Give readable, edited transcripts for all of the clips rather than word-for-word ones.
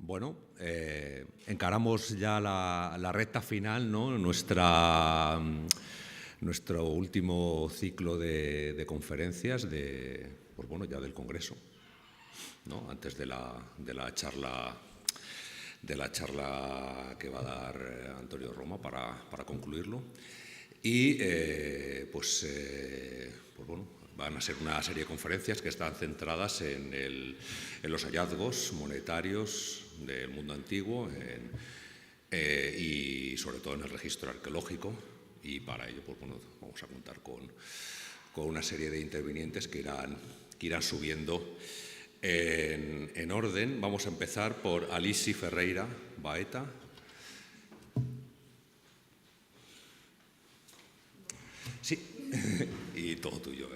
Bueno, encaramos ya la recta final, ¿no? Nuestro último ciclo de conferencias pues bueno, ya del Congreso, ¿no? Antes de la charla que va a dar Antonio Roma para concluirlo. Y pues bueno, van a ser una serie de conferencias que están centradas en los hallazgos monetarios del mundo antiguo y sobre todo en el registro arqueológico, y para ello pues bueno, vamos a contar con una serie de intervinientes que irán subiendo en orden. Vamos a empezar por Alisi Ferreira Baeta. Sí, e todo tuyo.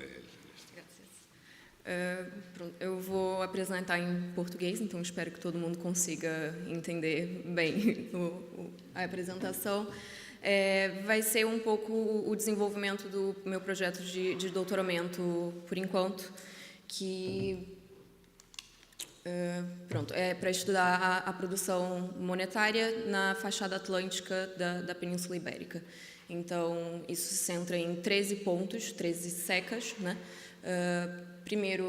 Pronto, eu vou apresentar em português, então espero que todo mundo consiga entender bem a apresentação. Vai ser um pouco o desenvolvimento do meu projeto de doutoramento, por enquanto, que pronto, é para estudar a produção monetária na fachada atlântica da Península Ibérica. Então, isso se centra em 13 pontos, 13 secas, né? Primeiro,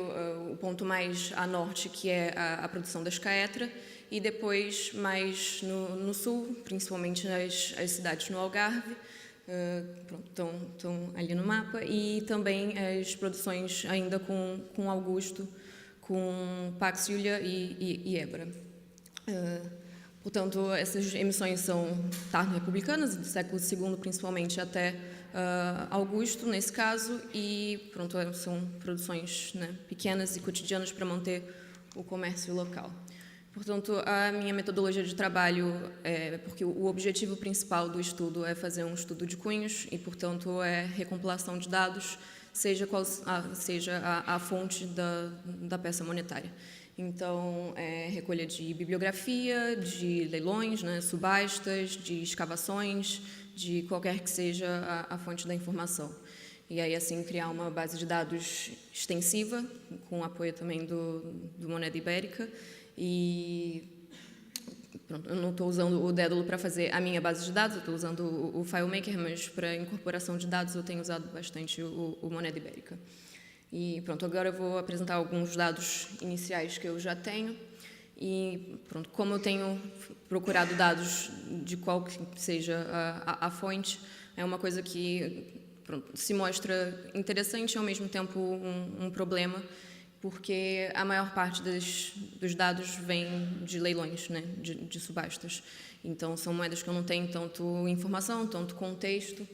o ponto mais a norte, que é a produção da escaetra, e depois mais no sul, principalmente as cidades no Algarve, estão ali no mapa, e também as produções ainda com Augusto, com Pax Iulia e Ébora. Portanto, essas emissões são tardo-republicanas, do século II principalmente até Augusto, nesse caso, e pronto, são produções, né, pequenas e cotidianas para manter o comércio local. Portanto, a minha metodologia de trabalho porque o objetivo principal do estudo é fazer um estudo de cunhos e, portanto, é recompilação de dados, seja qual seja a fonte da peça monetária. Então, recolha de bibliografia, de leilões, né, subastas, de escavações, de qualquer que seja a fonte da informação. E aí, assim, criar uma base de dados extensiva, com apoio também do Moneda Ibérica. E pronto, eu não estou usando o Dédalo para fazer a minha base de dados, eu estou usando o FileMaker, mas para incorporação de dados eu tenho usado bastante o Moneda Ibérica. E pronto, agora eu vou apresentar alguns dados iniciais que eu já tenho. E pronto, como eu tenho procurado dados de qual que seja a fonte, é uma coisa que pronto, se mostra interessante e ao mesmo tempo um problema, porque a maior parte dos dados vem de leilões, né, de subastas. Então são moedas que eu não tenho tanto informação, tanto contexto.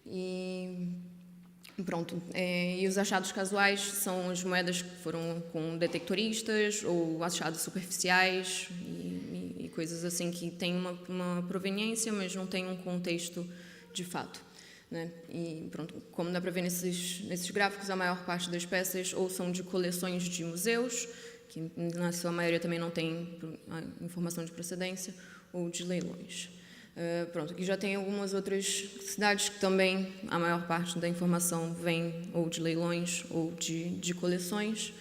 E pronto, e os achados casuais são as moedas que foram com detectoristas ou achados superficiais e coisas assim que têm uma proveniência, mas não têm um contexto de fato, né? E pronto, como dá para ver nesses gráficos, a maior parte das peças ou são de coleções de museus, que na sua maioria também não tem informação de procedência, ou de leilões. Pronto, aqui já tem algumas outras cidades que também a maior parte da informação vem ou de leilões ou de coleções.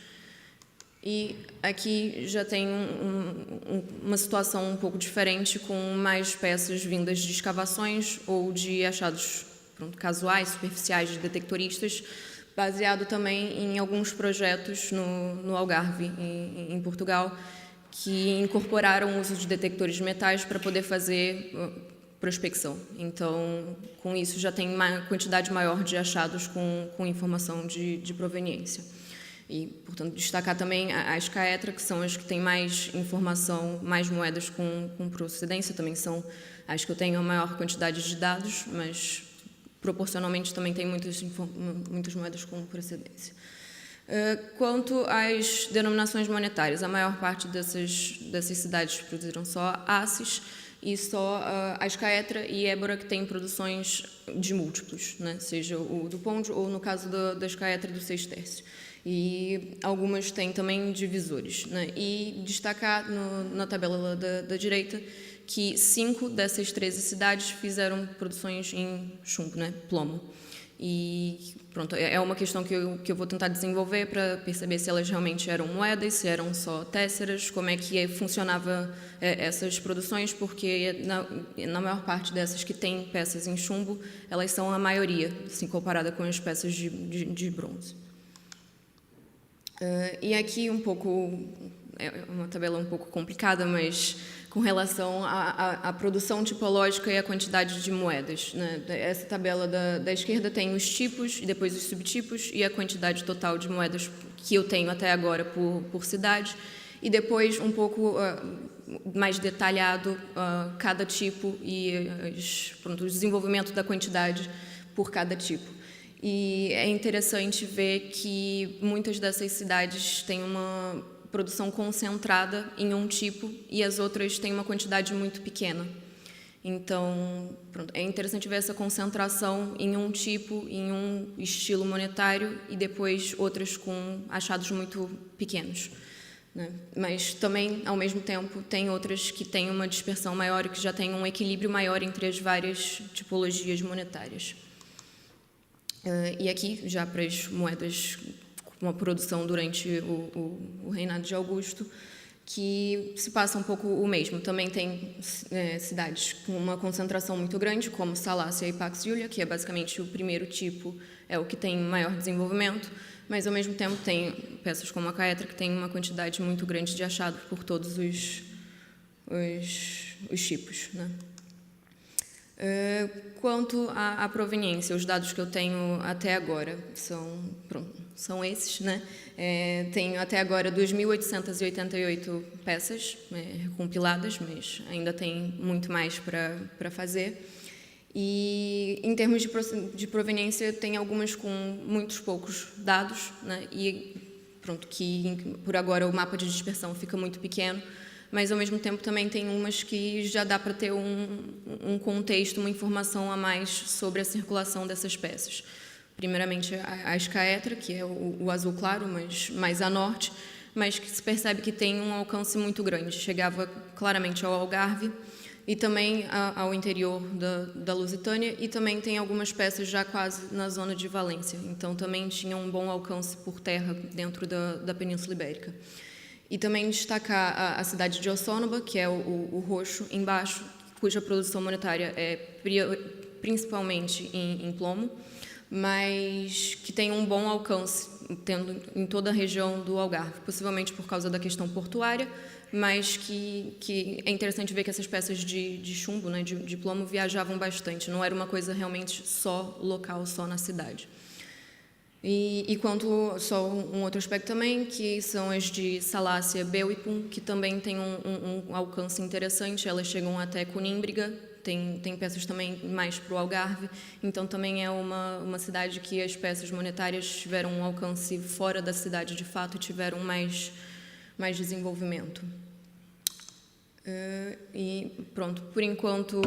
E aqui já tem uma situação um pouco diferente, com mais peças vindas de escavações ou de achados pronto, casuais, superficiais, de detectoristas, baseado também em alguns projetos no Algarve, em Portugal, que incorporaram o uso de detectores de metais para poder fazer prospecção. Então, com isso, já tem uma quantidade maior de achados com informação de proveniência. E, portanto, destacar também a escaetra, que são as que têm mais informação, mais moedas com procedência, também são as que eu tenho a maior quantidade de dados, mas proporcionalmente também tem muitas moedas com procedência. Quanto às denominações monetárias, a maior parte dessas cidades produziram só asses e só a escaetra e Ébora que têm produções de múltiplos, né? Seja o do Ponde ou, no caso da escaetra, do sextércio. E algumas têm também divisores, né? E destacar na tabela da direita que 5 dessas 13 cidades fizeram produções em chumbo, né? Plomo. E pronto, é uma questão que eu vou tentar desenvolver para perceber se elas realmente eram moedas, se eram só tésseras, como é que funcionava essas produções, porque na maior parte dessas que tem peças em chumbo, elas são a maioria, assim, comparada com as peças de bronze. E aqui um pouco, é uma tabela um pouco complicada, mas com relação à produção tipológica e à quantidade de moedas, né? Essa tabela da esquerda tem os tipos e depois os subtipos e a quantidade total de moedas que eu tenho até agora por cidade, e depois um pouco mais detalhado cada tipo e o desenvolvimento da quantidade por cada tipo. E é interessante ver que muitas dessas cidades têm uma produção concentrada em um tipo e as outras têm uma quantidade muito pequena. Então, pronto, é interessante ver essa concentração em um tipo, em um estilo monetário e depois outras com achados muito pequenos, né? Mas também, ao mesmo tempo, tem outras que têm uma dispersão maior e que já têm um equilíbrio maior entre as várias tipologias monetárias. E aqui, já para as moedas com a produção durante o reinado de Augusto, que se passa um pouco o mesmo. Também tem cidades com uma concentração muito grande, como Salácia e Pax Iulia, que é basicamente o primeiro tipo, é o que tem maior desenvolvimento, mas ao mesmo tempo tem peças como a Caetra, que tem uma quantidade muito grande de achados por todos os tipos, né? Quanto à proveniência, os dados que eu tenho até agora são esses, né? Tenho até agora 2.888 peças compiladas, mas ainda tem muito mais para fazer. E em termos de proveniência, tem algumas com muitos poucos dados, né? E pronto, que por agora o mapa de dispersão fica muito pequeno, mas ao mesmo tempo também tem umas que já dá para ter um contexto, uma informação a mais sobre a circulação dessas peças. Primeiramente a Escaetra, que é o azul claro, mas mais a norte, mas que se percebe que tem um alcance muito grande, chegava claramente ao Algarve e também ao interior da Lusitânia, e também tem algumas peças já quase na zona de Valência, então também tinha um bom alcance por terra dentro da Península Ibérica. E também destacar a cidade de Ossónoba, que é o roxo embaixo, cuja produção monetária é principalmente em plomo, mas que tem um bom alcance tendo em toda a região do Algarve, possivelmente por causa da questão portuária, mas que é interessante ver que essas peças de chumbo, né, de plomo, viajavam bastante, não era uma coisa realmente só local, só na cidade. E quanto só um outro aspecto também, que são as de Salácia, Belipum, que também tem um alcance interessante, elas chegam até Conímbriga, tem peças também mais para o Algarve, então também é uma cidade que as peças monetárias tiveram um alcance fora da cidade de fato e tiveram mais desenvolvimento. E pronto, por enquanto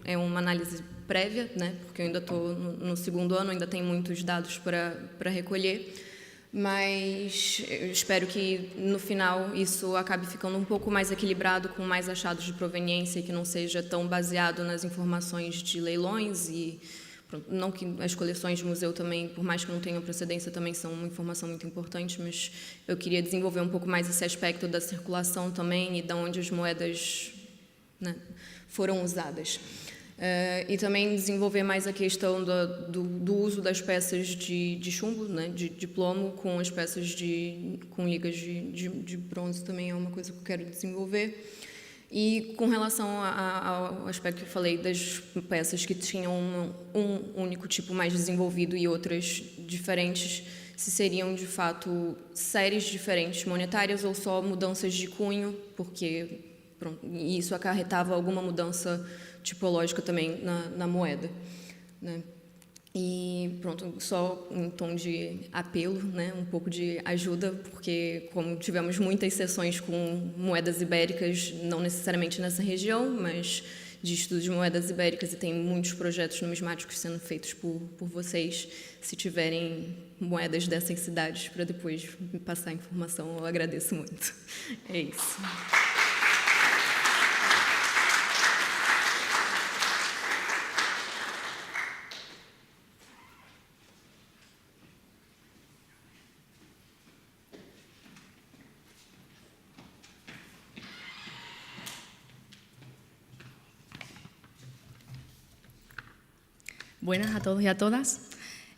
é uma análise prévia, né, porque eu ainda estou no segundo ano, ainda tem muitos dados para recolher, mas eu espero que no final isso acabe ficando um pouco mais equilibrado, com mais achados de proveniência e que não seja tão baseado nas informações de leilões e pronto, não que as coleções de museu também, por mais que não tenham procedência, também são uma informação muito importante, mas eu queria desenvolver um pouco mais esse aspecto da circulação também e de onde as moedas, né, foram usadas. E também desenvolver mais a questão do uso das peças de chumbo, né, de plomo, com as peças com ligas de bronze também é uma coisa que eu quero desenvolver. E com relação ao aspecto que eu falei das peças que tinham um único tipo mais desenvolvido e outras diferentes, se seriam de fato séries diferentes monetárias ou só mudanças de cunho, porque pronto, isso acarretava alguma mudança tipológica também na moeda, né? E pronto, só um tom de apelo, né, um pouco de ajuda, porque como tivemos muitas sessões com moedas ibéricas, não necessariamente nessa região, mas de estudo de moedas ibéricas, e tem muitos projetos numismáticos sendo feitos por vocês, se tiverem moedas dessas cidades para depois me passar a informação, eu agradeço muito. É isso. Buenas a todos y a todas.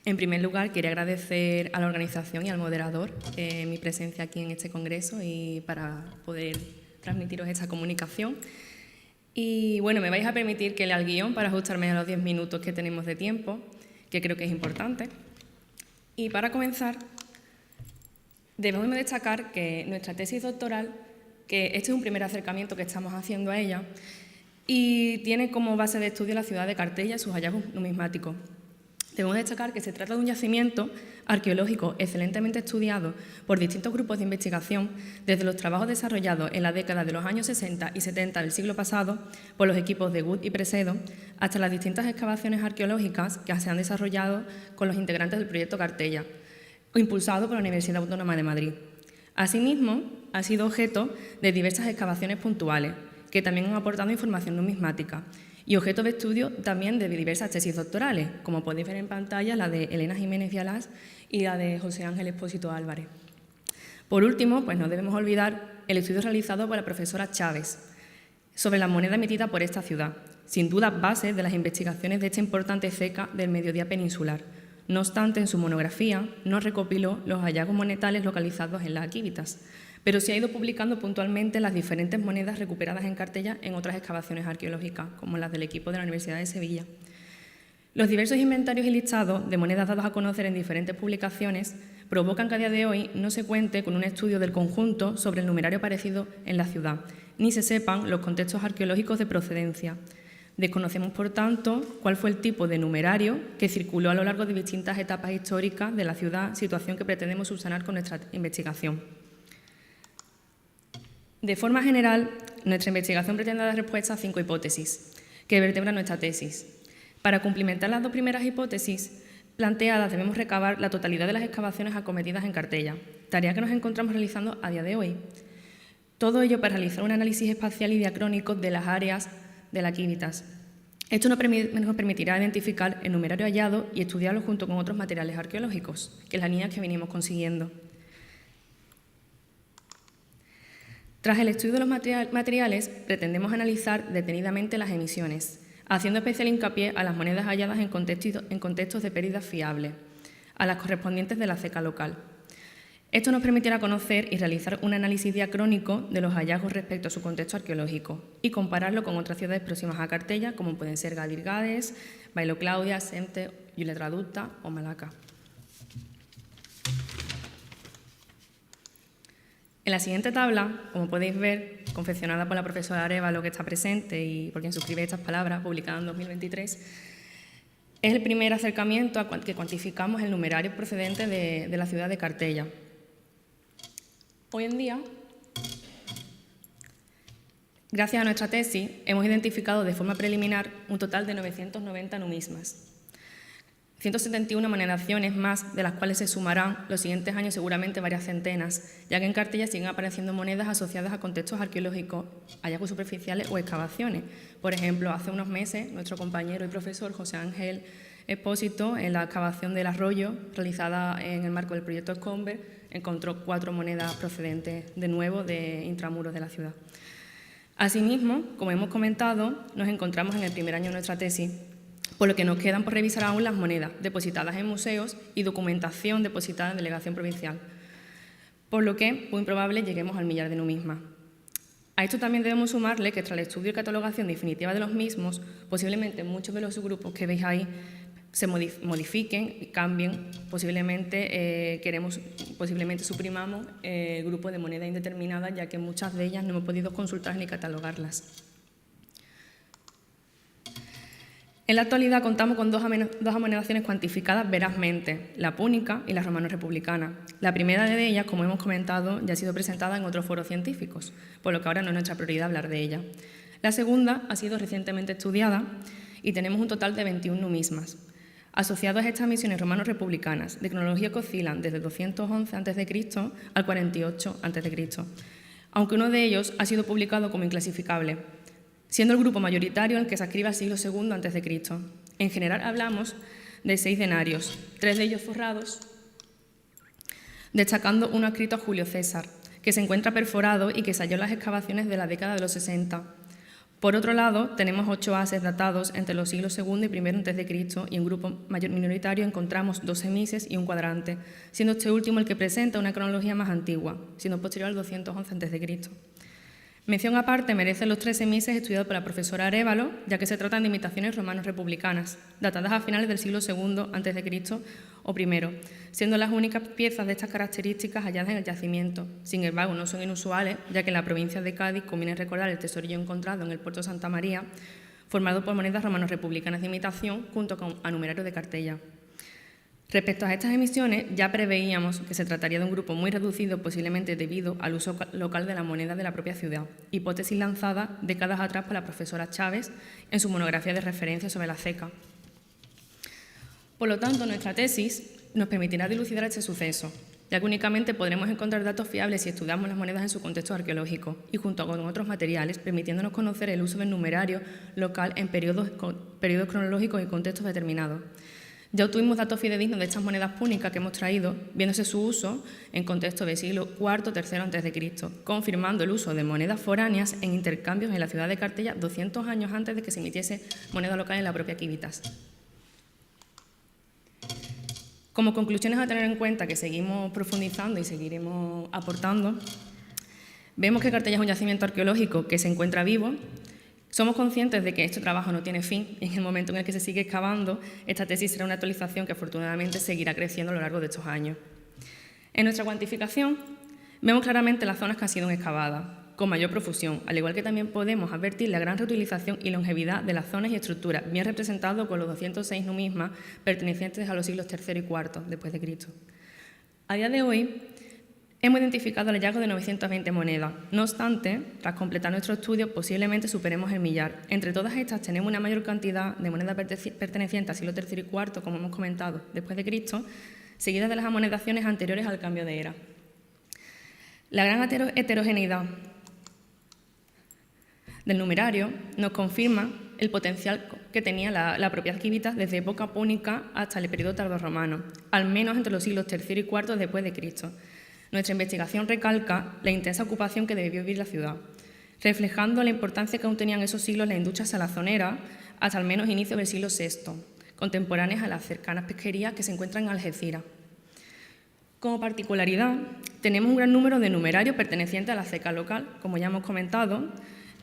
En primer lugar, quería agradecer a la organización y al moderador mi presencia aquí en este congreso y para poder transmitiros esta comunicación. Y bueno, me vais a permitir que lea el guión para ajustarme a los 10 minutos que tenemos de tiempo, que creo que es importante. Y para comenzar, debemos destacar que nuestra tesis doctoral, que este es un primer acercamiento que estamos haciendo a ella, y tiene como base de estudio la ciudad de Cartella y sus hallazgos numismáticos. Debemos destacar que se trata de un yacimiento arqueológico excelentemente estudiado por distintos grupos de investigación desde los trabajos desarrollados en la década de los años 60 y 70 del siglo pasado por los equipos de Wood y Presedo hasta las distintas excavaciones arqueológicas que se han desarrollado con los integrantes del proyecto Cartella, impulsado por la Universidad Autónoma de Madrid. Asimismo, ha sido objeto de diversas excavaciones puntuales, que también han aportado información numismática, y objeto de estudio también de diversas tesis doctorales, como podéis ver en pantalla la de Elena Jiménez Vialás y la de José Ángel Expósito Álvarez. Por último, pues no debemos olvidar el estudio realizado por la profesora Chávez sobre la moneda emitida por esta ciudad, sin duda base de las investigaciones de esta importante ceca del mediodía peninsular. No obstante, en su monografía no recopiló los hallazgos monetales localizados en las Akívitas, pero se ha ido publicando puntualmente las diferentes monedas recuperadas en Cartella en otras excavaciones arqueológicas, como las del equipo de la Universidad de Sevilla. Los diversos inventarios y listados de monedas dados a conocer en diferentes publicaciones provocan que a día de hoy no se cuente con un estudio del conjunto sobre el numerario aparecido en la ciudad, ni se sepan los contextos arqueológicos de procedencia. Desconocemos, por tanto, cuál fue el tipo de numerario que circuló a lo largo de distintas etapas históricas de la ciudad, situación que pretendemos subsanar con nuestra investigación. De forma general, nuestra investigación pretende dar respuesta a 5 hipótesis que vertebran nuestra tesis. Para cumplimentar las 2 primeras hipótesis planteadas, debemos recabar la totalidad de las excavaciones acometidas en Cartella, tarea que nos encontramos realizando a día de hoy. Todo ello para realizar un análisis espacial y diacrónico de las áreas de la Akívitas. Esto nos permitirá identificar el numerario hallado y estudiarlo junto con otros materiales arqueológicos, que es la línea que venimos consiguiendo. Tras el estudio de los materiales, pretendemos analizar detenidamente las emisiones, haciendo especial hincapié a las monedas halladas en contextos de pérdidas fiables, a las correspondientes de la ceca local. Esto nos permitirá conocer y realizar un análisis diacrónico de los hallazgos respecto a su contexto arqueológico y compararlo con otras ciudades próximas a Cartella, como pueden ser Gadir-Gades, Bailo Claudia, Sente, Yuletra Adulta o Malaca. En la siguiente tabla, como podéis ver, confeccionada por la profesora Arévalo, que está presente y por quien suscribe estas palabras, publicada en 2023, es el primer acercamiento a que cuantificamos el numerario procedente de la ciudad de Cartella. Hoy en día, gracias a nuestra tesis, hemos identificado de forma preliminar un total de 990 numismas. 171 monedaciones más, de las cuales se sumarán los siguientes años seguramente varias centenas, ya que en Cartella siguen apareciendo monedas asociadas a contextos arqueológicos, hallazgos superficiales o excavaciones. Por ejemplo, hace unos meses, nuestro compañero y profesor José Ángel Expósito, en la excavación del arroyo realizada en el marco del proyecto Scomber, encontró 4 monedas procedentes de nuevo de intramuros de la ciudad. Asimismo, como hemos comentado, nos encontramos en el primer año de nuestra tesis, por lo que nos quedan por revisar aún las monedas depositadas en museos y documentación depositada en delegación provincial, por lo que, muy probable, lleguemos al millar de numismas. A esto también debemos sumarle que tras el estudio y catalogación definitiva de los mismos, posiblemente muchos de los subgrupos que veis ahí se modifiquen y cambien, posiblemente suprimamos el grupo de moneda indeterminada, ya que muchas de ellas no hemos podido consultar ni catalogarlas. En la actualidad contamos con dos amenazaciones cuantificadas verazmente, la púnica y la romano-republicana. La primera de ellas, como hemos comentado, ya ha sido presentada en otros foros científicos, por lo que ahora no es nuestra prioridad hablar de ella. La segunda ha sido recientemente estudiada y tenemos un total de 21 numismas, asociados a estas misiones romano-republicanas, de cronología que oscilan desde 211 a.C. al 48 a.C., aunque uno de ellos ha sido publicado como inclasificable, siendo el grupo mayoritario el que se ascribe al siglo II a.C. En general hablamos de 6 denarios, 3 de ellos forrados, destacando uno escrito a Julio César, que se encuentra perforado y que se halló en las excavaciones de la década de los 60. Por otro lado, tenemos 8 haces datados entre los siglos II y I a.C. y en grupo minoritario encontramos 2 semises y un cuadrante, siendo este último el que presenta una cronología más antigua, siendo posterior al 211 a.C. Mención aparte merecen los 3 semises estudiados por la profesora Arévalo, ya que se tratan de imitaciones romanas republicanas, datadas a finales del siglo II a.C. o I, siendo las únicas piezas de estas características halladas en el yacimiento. Sin embargo, no son inusuales, ya que en la provincia de Cádiz conviene recordar el tesorillo encontrado en el puerto de Santa María, formado por monedas romanas republicanas de imitación, junto con anumerarios de cartella. Respecto a estas emisiones, ya preveíamos que se trataría de un grupo muy reducido, posiblemente debido al uso local de la moneda de la propia ciudad, hipótesis lanzada décadas atrás por la profesora Chávez en su monografía de referencia sobre la ceca. Por lo tanto, nuestra tesis nos permitirá dilucidar este suceso, ya que únicamente podremos encontrar datos fiables si estudiamos las monedas en su contexto arqueológico y junto con otros materiales, permitiéndonos conocer el uso del numerario local en periodos cronológicos y contextos determinados. Ya obtuvimos datos fidedignos de estas monedas púnicas que hemos traído, viéndose su uso en contexto del siglo IV o III a.C., confirmando el uso de monedas foráneas en intercambios en la ciudad de Cartella 200 años antes de que se emitiese moneda local en la propia Civitas. Como conclusiones a tener en cuenta que seguimos profundizando y seguiremos aportando, vemos que Cartella es un yacimiento arqueológico que se encuentra vivo. Somos conscientes de que este trabajo no tiene fin y en el momento en el que se sigue excavando, esta tesis será una actualización que afortunadamente seguirá creciendo a lo largo de estos años. En nuestra cuantificación, vemos claramente las zonas que han sido excavadas, con mayor profusión, al igual que también podemos advertir la gran reutilización y longevidad de las zonas y estructuras, bien representados con los 206 numismas pertenecientes a los siglos III y IV después de Cristo. A día de hoy, hemos identificado el hallazgo de 920 monedas. No obstante, tras completar nuestro estudio, posiblemente superemos el millar. Entre todas estas tenemos una mayor cantidad de monedas pertenecientes al siglo III y IV, como hemos comentado, después de Cristo, seguidas de las amonedaciones anteriores al cambio de era. La gran heterogeneidad del numerario nos confirma el potencial que tenía la propia Civitas desde época púnica hasta el periodo tardorromano, al menos entre los siglos III y IV después de Cristo. Nuestra investigación recalca la intensa ocupación que debió vivir la ciudad, reflejando la importancia que aún tenían esos siglos las industrias salazoneras hasta al menos inicios del siglo VI, contemporáneas a las cercanas pesquerías que se encuentran en Algeciras. Como particularidad, tenemos un gran número de numerarios pertenecientes a la ceca local, como ya hemos comentado.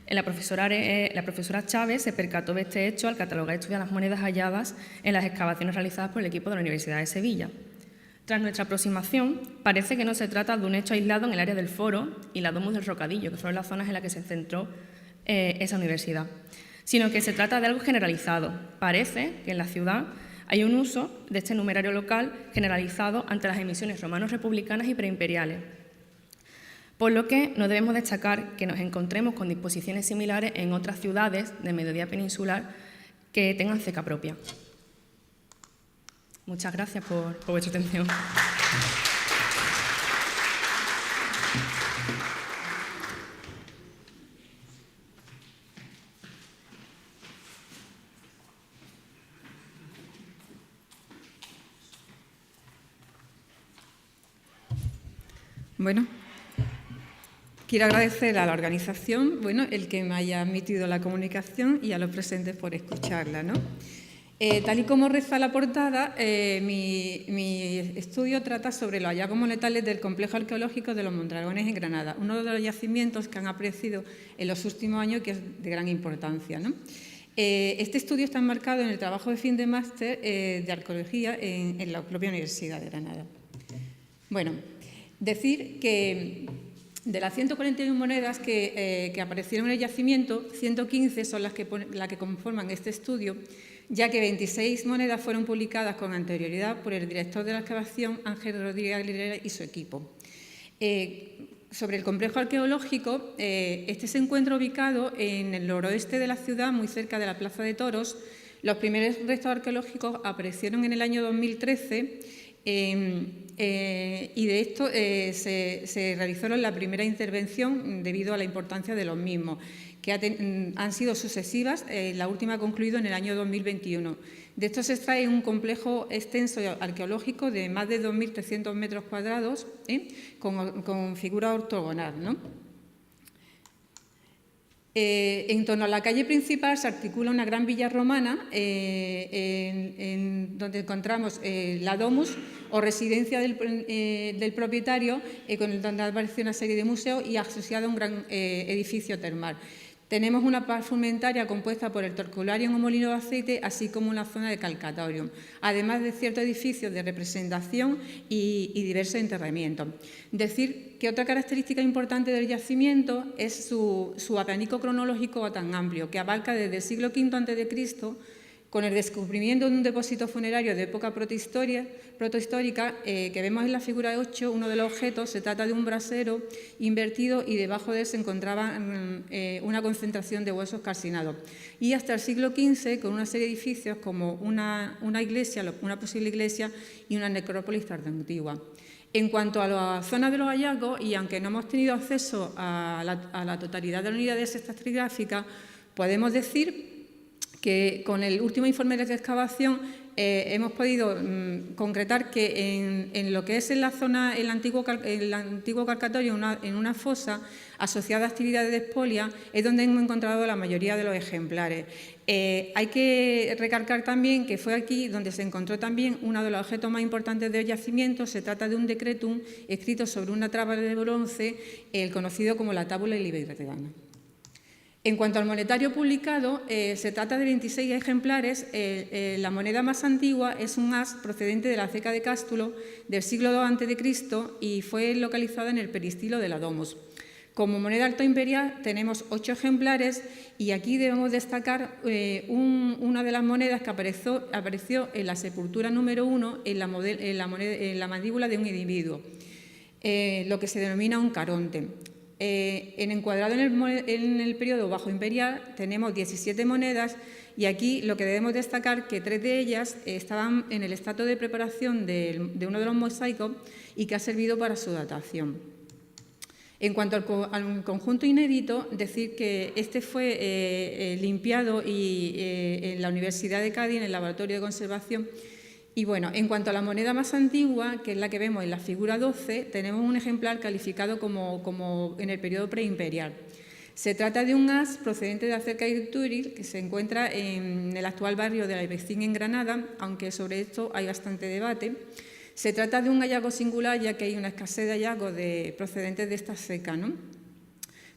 La profesora Chávez se percató de este hecho al catalogar y estudiar las monedas halladas en las excavaciones realizadas por el equipo de la Universidad de Sevilla. Tras nuestra aproximación, parece que no se trata de un hecho aislado en el área del Foro y la Domus del Rocadillo, que fueron las zonas en las que se centró esa universidad, sino que se trata de algo generalizado. Parece que en la ciudad hay un uso de este numerario local generalizado ante las emisiones romanos republicanas y preimperiales, por lo que no debemos destacar que nos encontremos con disposiciones similares en otras ciudades del mediodía peninsular que tengan ceca propia. Muchas gracias por vuestra atención. Bueno, quiero agradecer a la organización, el que me haya admitido la comunicación y a los presentes por escucharla, ¿no? Tal y como reza la portada, mi estudio trata sobre los hallazgos monetales del complejo arqueológico de los Mondragones en Granada, uno de los yacimientos que han aparecido en los últimos años que es de gran importancia, ¿no? Este estudio está enmarcado en el trabajo de fin de máster de arqueología en la propia Universidad de Granada. Bueno, decir que de las 141 monedas que aparecieron en el yacimiento, 115 son las que conforman este estudio, ya que 26 monedas fueron publicadas con anterioridad por el director de la excavación, Ángel Rodríguez Aguilera, y su equipo. Sobre el complejo arqueológico, este se encuentra ubicado en el noroeste de la ciudad, muy cerca de la Plaza de Toros. Los primeros restos arqueológicos aparecieron en el año 2013 y de esto se realizó la primera intervención debido a la importancia de los mismos, que han sido sucesivas, la última ha concluido en el año 2021. De esto se extrae un complejo extenso arqueológico de más de 2.300 metros cuadrados, con figura ortogonal, ¿no? En torno a la calle principal se articula una gran villa romana donde encontramos la domus o residencia del propietario, donde aparece una serie de museos y asociada a un gran edificio termal. Tenemos una parfumentaria compuesta por el Torcularium o molino de aceite, así como una zona de calcatorium, además de ciertos edificios de representación y diversos enterramientos. Decir que otra característica importante del yacimiento es su abanico cronológico tan amplio, que abarca desde el siglo V a.C., con el descubrimiento de un depósito funerario de época protohistórica que vemos en la figura 8, uno de los objetos se trata de un brasero invertido y debajo de él se encontraba una concentración de huesos calcinados. Y hasta el siglo XV, con una serie de edificios como una iglesia, una posible iglesia y una necrópolis antigua. En cuanto a la zona de los hallazgos, y aunque no hemos tenido acceso a la totalidad de las unidades estratigráficas, podemos decir que con el último informe de excavación hemos podido concretar que en lo que es en la zona, el antiguo calcatorio, en una fosa asociada a actividades de expolia, es donde hemos encontrado la mayoría de los ejemplares. Hay que recalcar también que fue aquí donde se encontró también uno de los objetos más importantes del yacimiento. Se trata de un decretum escrito sobre una traba de bronce, el conocido como la Tabula Libertadana. En cuanto al monetario publicado, se trata de 26 ejemplares. La moneda más antigua es un as procedente de la ceca de Cástulo del siglo II a.C. y fue localizada en el peristilo de la Domus. Como moneda alto imperial tenemos 8 ejemplares y aquí debemos destacar una de las monedas que apareció en la sepultura número 1 en la mandíbula de un individuo, lo que se denomina un caronte. Encuadrado en el periodo bajo imperial tenemos 17 monedas y aquí lo que debemos destacar que 3 de ellas estaban en el estado de preparación de uno de los mosaicos y que ha servido para su datación. En cuanto al conjunto inédito, decir que este fue limpiado en la Universidad de Cádiz, en el laboratorio de conservación. Y bueno, en cuanto a la moneda más antigua, que es la que vemos en la figura 12, tenemos un ejemplar calificado como en el periodo preimperial. Se trata de un as procedente de la ceca de Turil, que se encuentra en el actual barrio de la Albaicín en Granada, aunque sobre esto hay bastante debate. Se trata de un hallazgo singular, ya que hay una escasez de hallazgos procedentes de esta ceca, ¿no?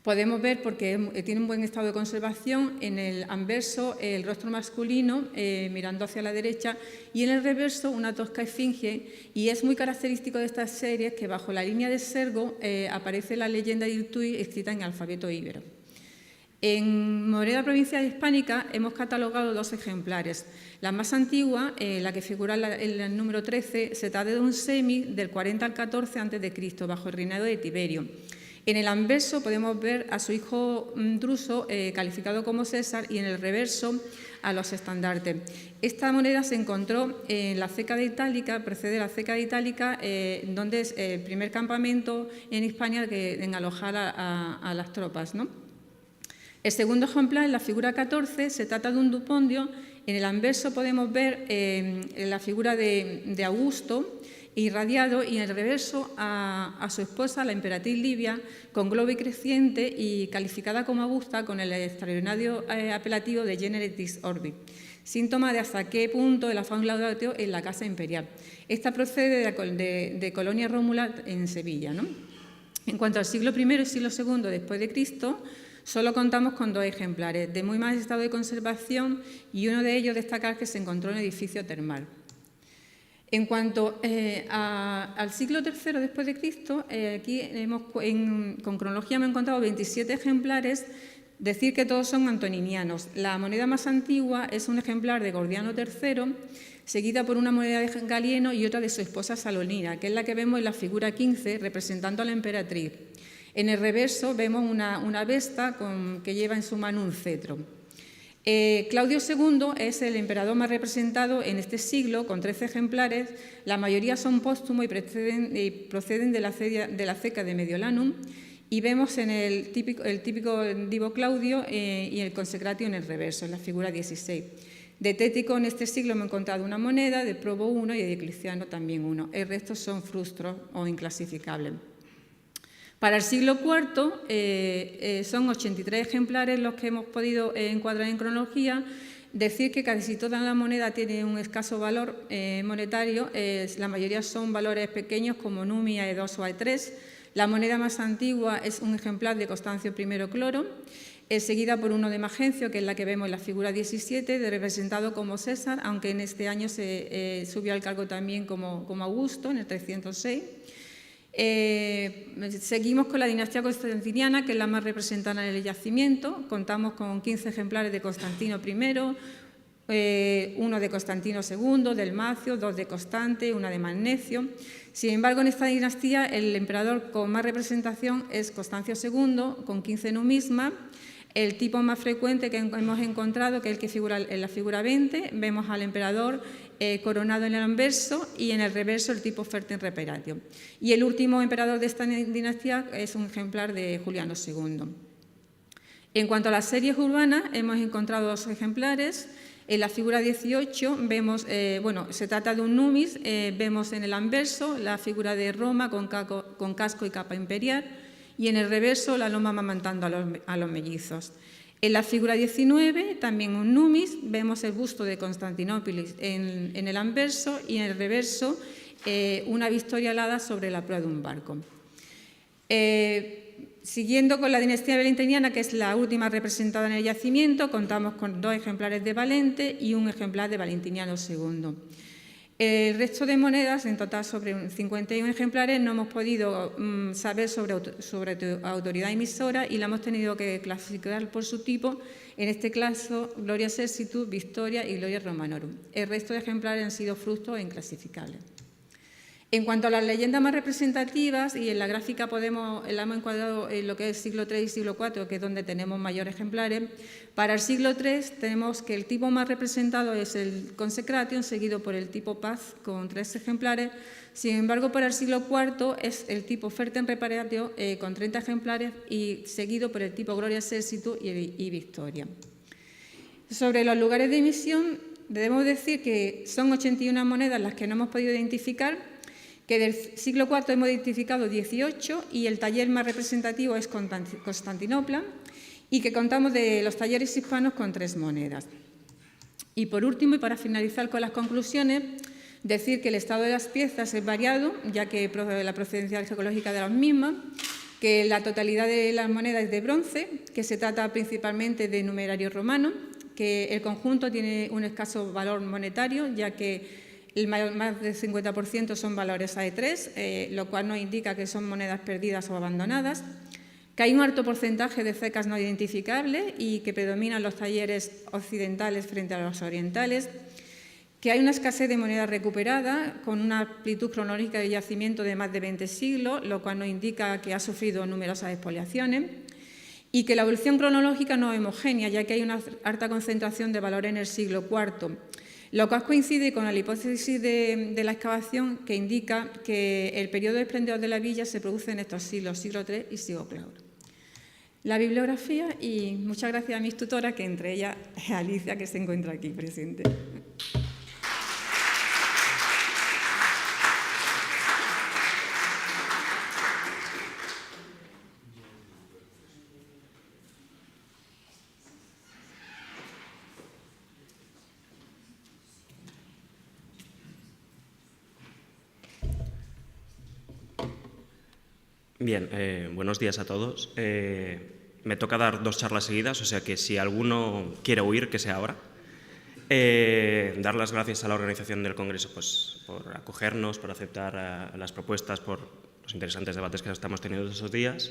Podemos ver, porque tiene un buen estado de conservación, en el anverso el rostro masculino mirando hacia la derecha y en el reverso una tosca esfinge, y es muy característico de estas series que bajo la línea de Sergo aparece la leyenda de Iltui escrita en alfabeto íbero. En moneda provincial hispánica hemos catalogado 2 ejemplares. La más antigua, la que figura en el número 13, se trata de un semi del 40 al 14 a.C., bajo el reinado de Tiberio. En el anverso podemos ver a su hijo Druso calificado como César y en el reverso a los estandartes. Esta moneda se encontró en la ceca de Itálica, precede la ceca de Itálica, donde es el primer campamento en Hispania en alojar a las tropas, ¿no? El segundo ejemplar, en la figura 14, se trata de un dupondio. En el anverso podemos ver la figura de Augusto, irradiado, y en el reverso a su esposa, la emperatriz Livia, con globo y creciente y calificada como Augusta con el extraordinario apelativo de Generis Orbi, síntoma de hasta qué punto el afán laudatio en la casa imperial. Esta procede de Colonia Rómula en Sevilla, ¿no? En cuanto al siglo I y siglo II después de Cristo, solo contamos con 2 ejemplares de muy mal estado de conservación y uno de ellos destacar que se encontró en un edificio termal. En cuanto al siglo III después de Cristo, aquí con cronología hemos encontrado 27 ejemplares, decir que todos son antoninianos. La moneda más antigua es un ejemplar de Gordiano III, seguida por una moneda de Galieno y otra de su esposa Salonina, que es la que vemos en la figura 15, representando a la emperatriz. En el reverso vemos una vesta que lleva en su mano un cetro. Claudio II es el emperador más representado en este siglo, con 13 ejemplares. La mayoría son póstumos y proceden de la ceca de Mediolanum, y vemos en el típico Divo Claudio y el Consecratio en el reverso, en la figura 16. De Tético en este siglo hemos encontrado una moneda, de Probo 1 y de Diocleciano también 1. El resto son frustros o inclasificables. Para el siglo IV son 83 ejemplares los que hemos podido encuadrar en cronología. Decir que casi toda la moneda tiene un escaso valor monetario, la mayoría son valores pequeños como numi, AE2 o AE3. La moneda más antigua es un ejemplar de Constancio I Cloro, seguida por uno de Magencio, que es la que vemos en la figura 17, representado como César, aunque en este año se subió al cargo también como Augusto, en el 306. Seguimos con la dinastía constantiniana, que es la más representada en el yacimiento. Contamos con 15 ejemplares de Constantino I, uno de Constantino II, del Macio, 2 de Constante, una de Magnecio. Sin embargo, en esta dinastía el emperador con más representación es Constancio II, con 15 numismas. El tipo más frecuente que hemos encontrado, que es el que figura en la figura 20, vemos al emperador coronado en el anverso y en el reverso el tipo Ferten Reparatio. Y el último emperador de esta dinastía es un ejemplar de Juliano II. En cuanto a las series urbanas, hemos encontrado 2 ejemplares. En la figura 18 vemos, se trata de un numis, vemos en el anverso la figura de Roma con casco y capa imperial, y en el reverso la loma amamantando a los mellizos. En la figura 19, también un numis, vemos el busto de Constantinópolis en el anverso y en el reverso una Victoria alada sobre la proa de un barco. Siguiendo con la dinastía valentiniana, que es la última representada en el yacimiento, contamos con 2 ejemplares de Valente y un ejemplar de Valentiniano II. El resto de monedas, en total sobre 51 ejemplares, no hemos podido saber sobre autoridad emisora y la hemos tenido que clasificar por su tipo, en este caso Gloria Exercitus, Victoria y Gloria Romanorum. El resto de ejemplares han sido frutos inclasificables. En cuanto a las leyendas más representativas, y en la gráfica la hemos encuadrado en lo que es siglo III y siglo IV, que es donde tenemos mayores ejemplares. Para el siglo III tenemos que el tipo más representado es el Consecration, seguido por el tipo Paz, con 3 ejemplares. Sin embargo, para el siglo IV es el tipo Ferten Reparatio, con 30 ejemplares, y seguido por el tipo Gloria Exercitus y Victoria. Sobre los lugares de emisión, debemos decir que son 81 monedas las que no hemos podido identificar, que del siglo IV hemos identificado 18 y el taller más representativo es Constantinopla, y que contamos de los talleres hispanos con 3 monedas. Y por último, y para finalizar con las conclusiones, decir que el estado de las piezas es variado, ya que la procedencia geológica de las mismas, que la totalidad de las monedas es de bronce, que se trata principalmente de numerario romano, que el conjunto tiene un escaso valor monetario, ya que más del 50% son valores AE3, lo cual nos indica que son monedas perdidas o abandonadas, que hay un alto porcentaje de cecas no identificables y que predominan los talleres occidentales frente a los orientales, que hay una escasez de moneda recuperada con una amplitud cronológica de yacimiento de más de 20 siglos, lo cual nos indica que ha sufrido numerosas expoliaciones, y que la evolución cronológica no es homogénea, ya que hay una alta concentración de valores en el siglo IV, lo cual coincide con la hipótesis de la excavación, que indica que el periodo esplendor de la villa se produce en estos siglos, siglo III y siglo IV. La bibliografía, y muchas gracias a mis tutoras, que entre ellas Alicia, que se encuentra aquí presente. Bien, buenos días a todos. Me toca dar 2 charlas seguidas, o sea que si alguno quiere huir, que sea ahora. Dar las gracias a la organización del Congreso por acogernos, por aceptar las propuestas, por los interesantes debates que estamos teniendo estos días.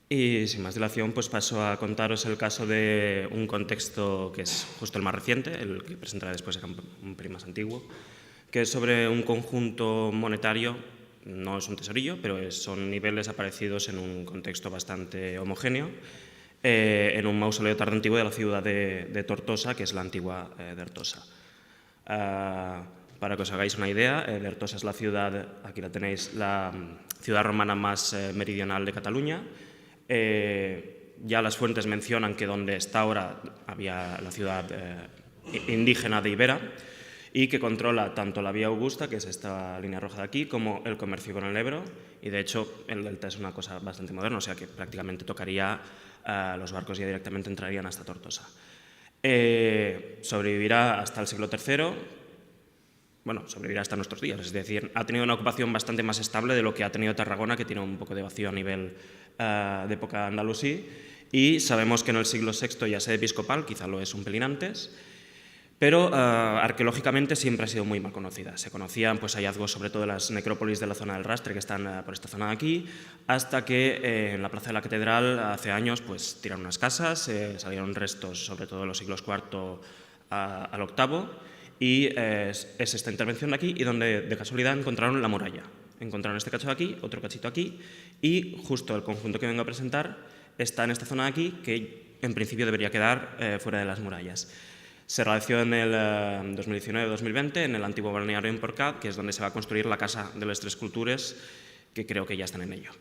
Y sin más dilación, paso a contaros el caso de un contexto que es justo el más reciente, el que presentaré después será un pelín más antiguo, que es sobre un conjunto monetario. No es un tesorillo, pero son niveles aparecidos en un contexto bastante homogéneo, en un mausoleo tardantiguo de la ciudad de Tortosa, que es la antigua Dertosa. Para que os hagáis una idea, Dertosa es la ciudad, aquí la tenéis, la ciudad romana más meridional de Cataluña. Ya las fuentes mencionan que donde está ahora había la ciudad indígena de Ibera, y que controla tanto la vía Augusta, que es esta línea roja de aquí, como el comercio con el Ebro, y de hecho el delta es una cosa bastante moderna, o sea que prácticamente tocaría, los barcos ya directamente entrarían hasta Tortosa. Sobrevivirá hasta el siglo III, bueno, sobrevivirá hasta nuestros días, es decir, ha tenido una ocupación bastante más estable de lo que ha tenido Tarragona, que tiene un poco de vacío a nivel de época andalusí, y sabemos que en el siglo VI ya sede episcopal, quizá lo es un pelín antes, pero arqueológicamente siempre ha sido muy mal conocida. Se conocían pues, hallazgos sobre todo de las necrópolis de la zona del Rastre, que están por esta zona de aquí, hasta que en la plaza de la Catedral hace años pues, tiraron unas casas, salieron restos sobre todo de los siglos IV al VIII, y es esta intervención de aquí y donde de casualidad encontraron la muralla. Encontraron este cacho de aquí, otro cachito aquí, y justo el conjunto que vengo a presentar está en esta zona de aquí, que en principio debería quedar fuera de las murallas. Se realizó en el 2019-2020 en el antiguo balneario Emporcat, que es donde se va a construir la Casa de las Tres Cultures, que creo que ya están en ello.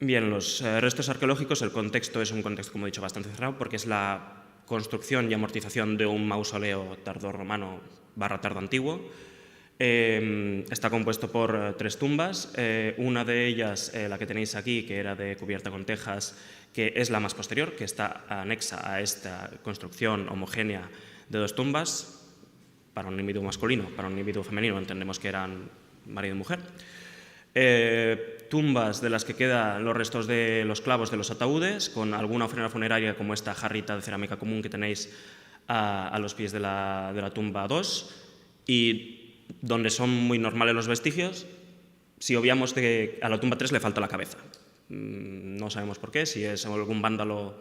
Bien, los restos arqueológicos, el contexto es un contexto, como he dicho, bastante cerrado, porque es la construcción y amortización de un mausoleo tardorromano / tardo antiguo. Está compuesto por 3 tumbas, una de ellas, la que tenéis aquí, que era de cubierta con tejas, que es la más posterior, que está anexa a esta construcción homogénea de 2 tumbas, para un individuo masculino, para un individuo femenino entendemos que eran marido y mujer. Tumbas de las que quedan los restos de los clavos de los ataúdes, con alguna ofrenda funeraria como esta jarrita de cerámica común que tenéis a los pies de la tumba 2, y donde son muy normales los vestigios, si obviamos que a la tumba 3 le falta la cabeza. No sabemos por qué, si es algún vándalo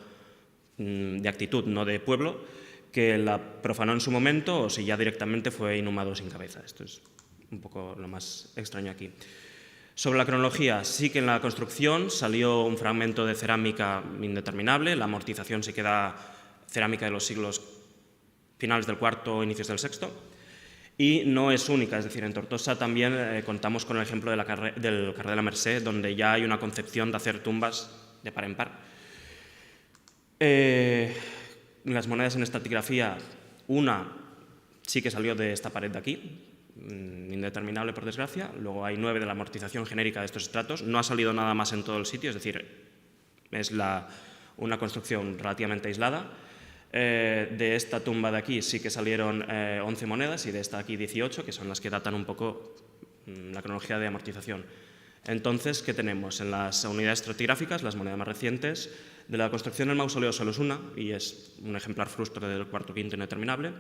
de actitud, no de pueblo, que la profanó en su momento o si ya directamente fue inhumado sin cabeza. Esto es un poco lo más extraño aquí. Sobre la cronología, sí que en la construcción salió un fragmento de cerámica indeterminable, la amortización se queda cerámica de los siglos finales del IV, inicios del VI, y no es única, es decir, en Tortosa también contamos con el ejemplo del Carrer de la Mercè, donde ya hay una concepción de hacer tumbas de par en par. Las monedas en estratigrafía, una sí que salió de esta pared de aquí, indeterminable por desgracia, luego hay 9 de la amortización genérica de estos estratos, no ha salido nada más en todo el sitio, es decir, es una construcción relativamente aislada. De esta tumba de aquí sí que salieron 11 monedas y de esta aquí 18, que son las que datan un poco la cronología de amortización. Entonces, ¿qué tenemos? En las unidades estratigráficas, las monedas más recientes, de la construcción del mausoleo solo es una, y es un ejemplar frustre del IV-V indeterminable.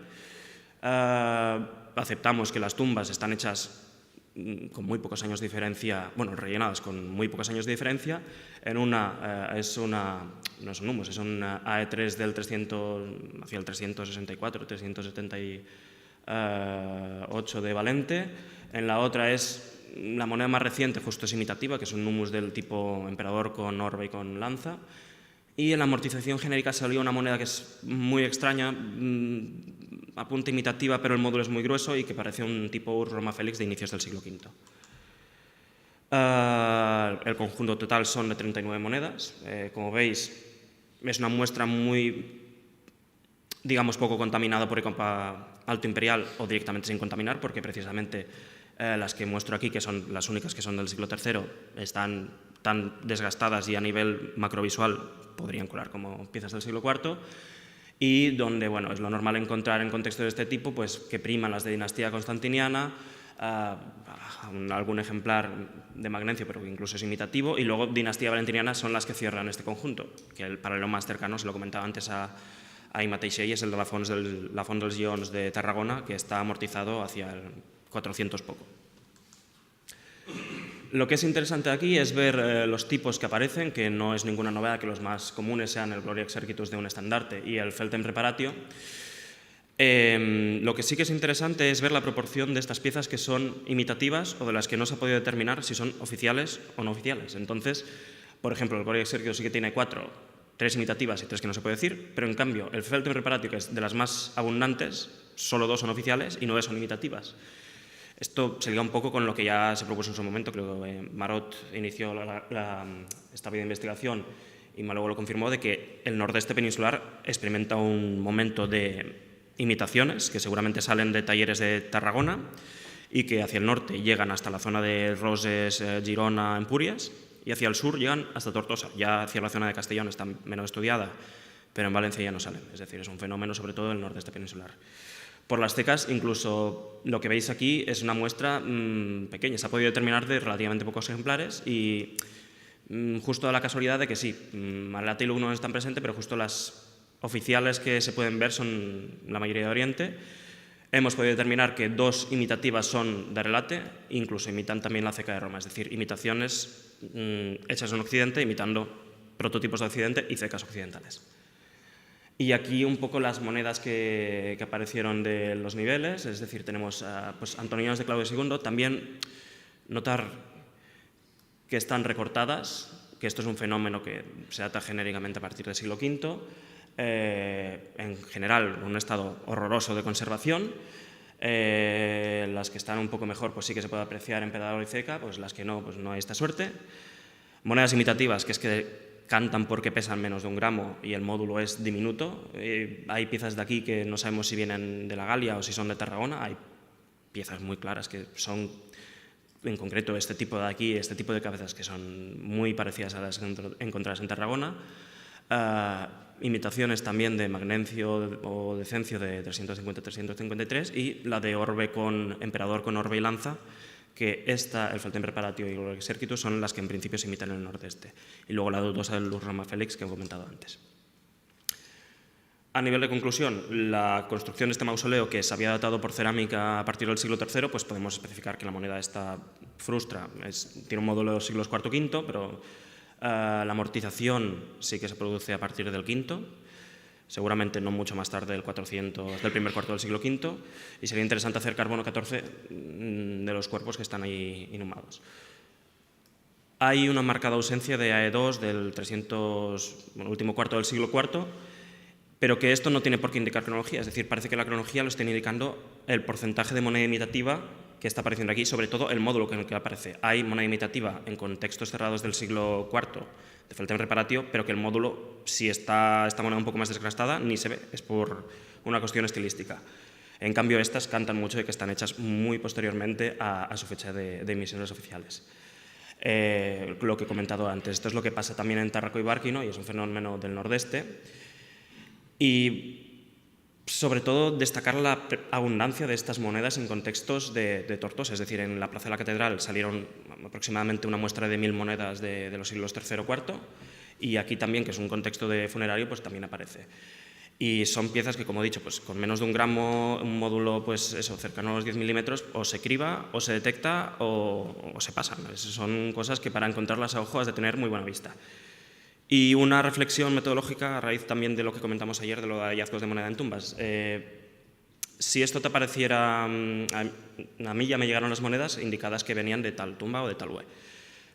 Aceptamos que las tumbas están hechas con muy pocos años de diferencia, bueno, rellenadas con muy pocos años de diferencia. En una no son humos, es una AE3 del 300, hacia el 364, 378 de Valente. En la otra es la moneda más reciente, justo es imitativa, que es un humus del tipo emperador con orbe y con lanza. Y en la amortización genérica salió una moneda que es muy extraña, a punta imitativa, pero el módulo es muy grueso y que parece un tipo Roma Félix de inicios del siglo V. El conjunto total son de 39 monedas. Como veis, es una muestra muy, digamos, poco contaminada por época alto imperial o directamente sin contaminar, porque precisamente las que muestro aquí, que son las únicas que son del siglo III, están tan desgastadas y a nivel macrovisual podrían colar como piezas del siglo IV, y donde bueno, es lo normal encontrar en contextos de este tipo pues, que priman las de dinastía constantiniana, algún ejemplar de Magnencio, pero que incluso es imitativo, y luego dinastía valentiniana son las que cierran este conjunto, que el paralelo más cercano, se lo comentaba antes a Aima Teixell, es el de la Font dels Lleons de Tarragona, que está amortizado hacia el 400 poco. Lo que es interesante aquí es ver los tipos que aparecen, que no es ninguna novedad que los más comunes sean el Gloria Exercitus de un estandarte y el Feltem Preparatio. Lo que sí que es interesante es ver la proporción de estas piezas que son imitativas o de las que no se ha podido determinar si son oficiales o no oficiales. Entonces, por ejemplo, el Gloria Exercitus sí que tiene 4, 3 imitativas y 3 que no se puede decir, pero en cambio el Feltem Preparatio, que es de las más abundantes, solo 2 son oficiales y 9 son imitativas. Esto se liga un poco con lo que ya se propuso en su momento, creo que Marot inició esta vía de investigación y luego lo confirmó, de que el nordeste peninsular experimenta un momento de imitaciones que seguramente salen de talleres de Tarragona y que hacia el norte llegan hasta la zona de Roses, Girona, Empúries, y hacia el sur llegan hasta Tortosa. Ya hacia la zona de Castellón está menos estudiada, pero en Valencia ya no salen. Es decir, es un fenómeno sobre todo del nordeste peninsular. Por las cecas, incluso lo que veis aquí es una muestra pequeña. Se ha podido determinar de relativamente pocos ejemplares y justo da la casualidad de que sí, Marelata y Lugo no están presentes, pero justo las oficiales que se pueden ver son la mayoría de Oriente. Hemos podido determinar que 2 imitativas son de Relate, incluso imitan también la ceca de Roma, es decir, imitaciones hechas en Occidente, imitando prototipos de Occidente y cecas occidentales. Y aquí un poco las monedas que aparecieron de los niveles, es decir, tenemos pues, Antonianos de Claudio II, también notar que están recortadas, que esto es un fenómeno que se data genéricamente a partir del siglo V, en general un estado horroroso de conservación. Las que están un poco mejor pues sí que se puede apreciar en pedador y ceca, pues las que no, pues no hay esta suerte. Monedas imitativas, que es que cantan porque pesan menos de 1 gramo y el módulo es diminuto. Hay piezas de aquí que no sabemos si vienen de la Galia o si son de Tarragona. Hay piezas muy claras que son, en concreto este tipo de aquí, este tipo de cabezas que son muy parecidas a las encontradas en Tarragona. Imitaciones también de Magnencio o de Cencio de 350-353 y la de orbe con emperador con orbe y lanza, que esta, el Felten Preparatio y el Exercitus son las que en principio se imitan en el nordeste. Y luego la dudosa del Luz Roma Félix que he comentado antes. A nivel de conclusión, la construcción de este mausoleo, que se había datado por cerámica a partir del siglo III, pues podemos especificar que la moneda esta frustra, tiene un módulo de los siglos IV-V, pero la amortización sí que se produce a partir del V, seguramente no mucho más tarde del 400, del primer cuarto del siglo V, y sería interesante hacer carbono 14 de los cuerpos que están ahí inhumados. Hay una marcada ausencia de AE2 del 300, bueno, último cuarto del siglo IV, pero que esto no tiene por qué indicar cronología, es decir, parece que la cronología lo está indicando el porcentaje de moneda imitativa que está apareciendo aquí, sobre todo el módulo en el que aparece. Hay moneda imitativa en contextos cerrados del siglo IV de Felten Preparatio, pero que el módulo, si está esta moneda un poco más desgastada, ni se ve, es por una cuestión estilística. En cambio, estas cantan mucho de que están hechas muy posteriormente a su fecha de emisiones oficiales. Lo que he comentado antes, esto es lo que pasa también en Tárraco y Bárquino, y es un fenómeno del nordeste. Y sobre todo destacar la abundancia de estas monedas en contextos de Tortosa, es decir, en la Plaza de la Catedral salieron aproximadamente una muestra de 1000 monedas de los siglos III o IV, y aquí también, que es un contexto de funerario, pues también aparece. Y son piezas que, como he dicho, pues con menos de 1 gramo, un módulo pues eso, cercano a los 10 milímetros, o se criba, o se detecta, o se pasan. Son cosas que para encontrarlas a ojo has de tener muy buena vista. Y una reflexión metodológica a raíz también de lo que comentamos ayer de los hallazgos de moneda en tumbas. Si esto te pareciera, a mí ya me llegaron las monedas indicadas que venían de tal tumba o de tal UE.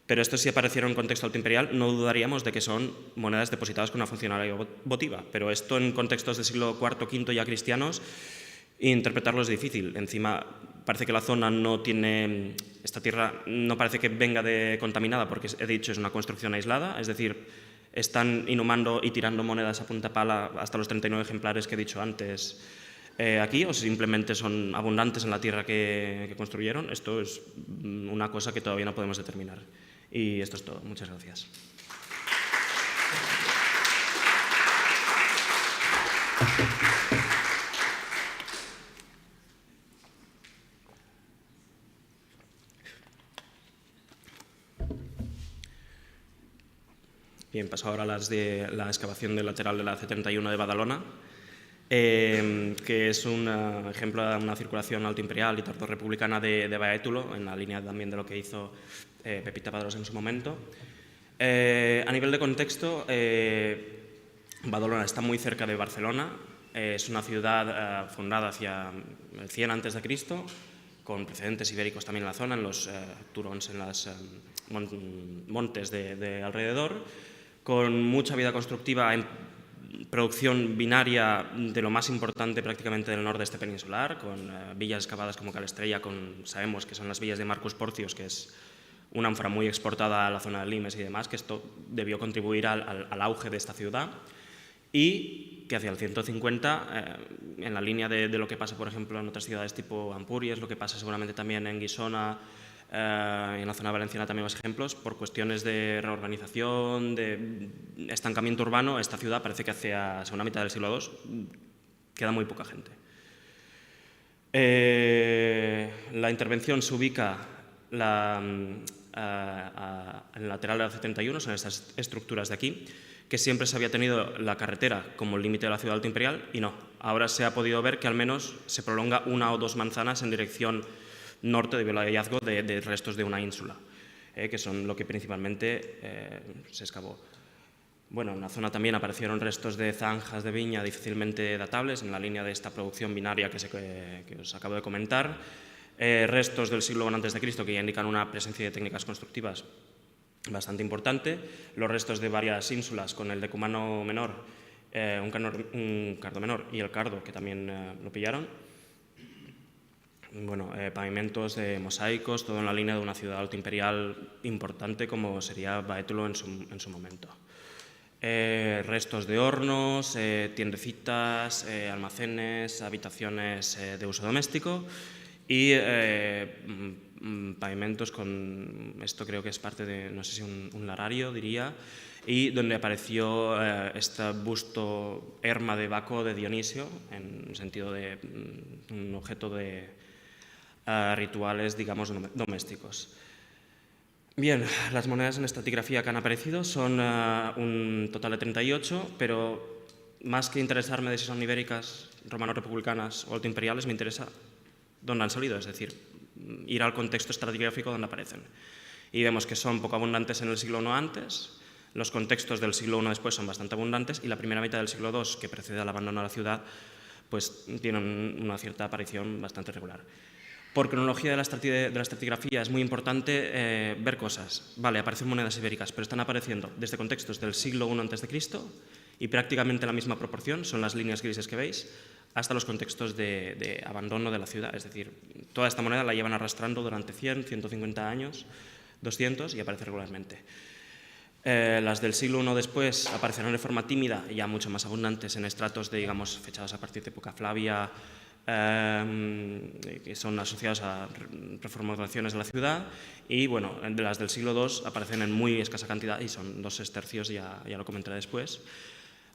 Pero esto si apareciera en contexto altoimperial no dudaríamos de que son monedas depositadas con una funcionalidad votiva. Pero esto en contextos del siglo IV, V ya cristianos, interpretarlo es difícil. Encima parece que la zona no tiene, esta tierra no parece que venga contaminada porque he dicho es una construcción aislada, es decir, están inhumando y tirando monedas a punta pala hasta los 39 ejemplares que he dicho antes aquí, o simplemente son abundantes en la tierra que construyeron. Esto es una cosa que todavía no podemos determinar. Y esto es todo. Muchas gracias. Bien, paso ahora a las de la excavación del lateral de la C31 de Badalona, que es un ejemplo de una circulación altoimperial y tardorrepublicana de Baétulo, en la línea también de lo que hizo Pepita Padrós en su momento. A nivel de contexto, Badalona está muy cerca de Barcelona, es una ciudad fundada hacia el 100 a.C., con precedentes ibéricos también en la zona, en los turons, en los montes de alrededor, con mucha vida constructiva en producción binaria de lo más importante prácticamente del nordeste peninsular, con villas excavadas como Calestrella, sabemos que son las villas de Marcus Porcius, que es una ánfora muy exportada a la zona de Limes y demás, que esto debió contribuir al auge de esta ciudad. y que hacia el 150, en la línea de lo que pasa, por ejemplo, en otras ciudades tipo Ampurias, lo que pasa seguramente también en Guissona, en la zona valenciana también más ejemplos, por cuestiones de reorganización, de estancamiento urbano, esta ciudad parece que hacia segunda mitad del siglo II queda muy poca gente. La intervención se ubica en el lateral de la 71, son estas estructuras de aquí, que siempre se había tenido la carretera como límite de la ciudad alta imperial y no. Ahora se ha podido ver que al menos se prolonga 1 o 2 manzanas en dirección norte debido al hallazgo de restos de una ínsula, que son lo que principalmente se excavó. Bueno, en la zona también aparecieron restos de zanjas de viña difícilmente datables en la línea de esta producción binaria que os acabo de comentar. Restos del siglo I a.C. que ya indican una presencia de técnicas constructivas bastante importante. Los restos de varias ínsulas con el decumano menor, un cardo menor y el cardo que también lo pillaron. Bueno, pavimentos de mosaicos, todo en la línea de una ciudad alto imperial importante como sería Baétulo en su momento. Restos de hornos, tiendecitas, almacenes, habitaciones de uso doméstico y pavimentos con, esto creo que es parte de, no sé si un larario diría, y donde apareció este busto Herma de Baco de Dionisio, en el sentido de un objeto de rituales, digamos, domésticos. Bien, las monedas en estratigrafía que han aparecido son un total de 38, pero más que interesarme de si son ibéricas, romano-republicanas o altoimperiales, me interesa dónde han salido, es decir, ir al contexto estratigráfico donde aparecen. Y vemos que son poco abundantes en el siglo I antes, los contextos del siglo I después son bastante abundantes y la primera mitad del siglo II, que precede al abandono de la ciudad, pues tienen una cierta aparición bastante regular. Por cronología de la estratigrafía es muy importante ver cosas. Vale, aparecen monedas ibéricas, pero están apareciendo desde contextos del siglo I a.C. y prácticamente la misma proporción, son las líneas grises que veis, hasta los contextos de abandono de la ciudad. Es decir, toda esta moneda la llevan arrastrando durante 100, 150 años, 200 y aparece regularmente. Las del siglo I después aparecerán de forma tímida y ya mucho más abundantes en estratos de, digamos, fechados a partir de época Flavia, que son asociados a reformulaciones de la ciudad, y bueno, las del siglo II aparecen en muy escasa cantidad y son 2 sestercios, ya lo comentaré después.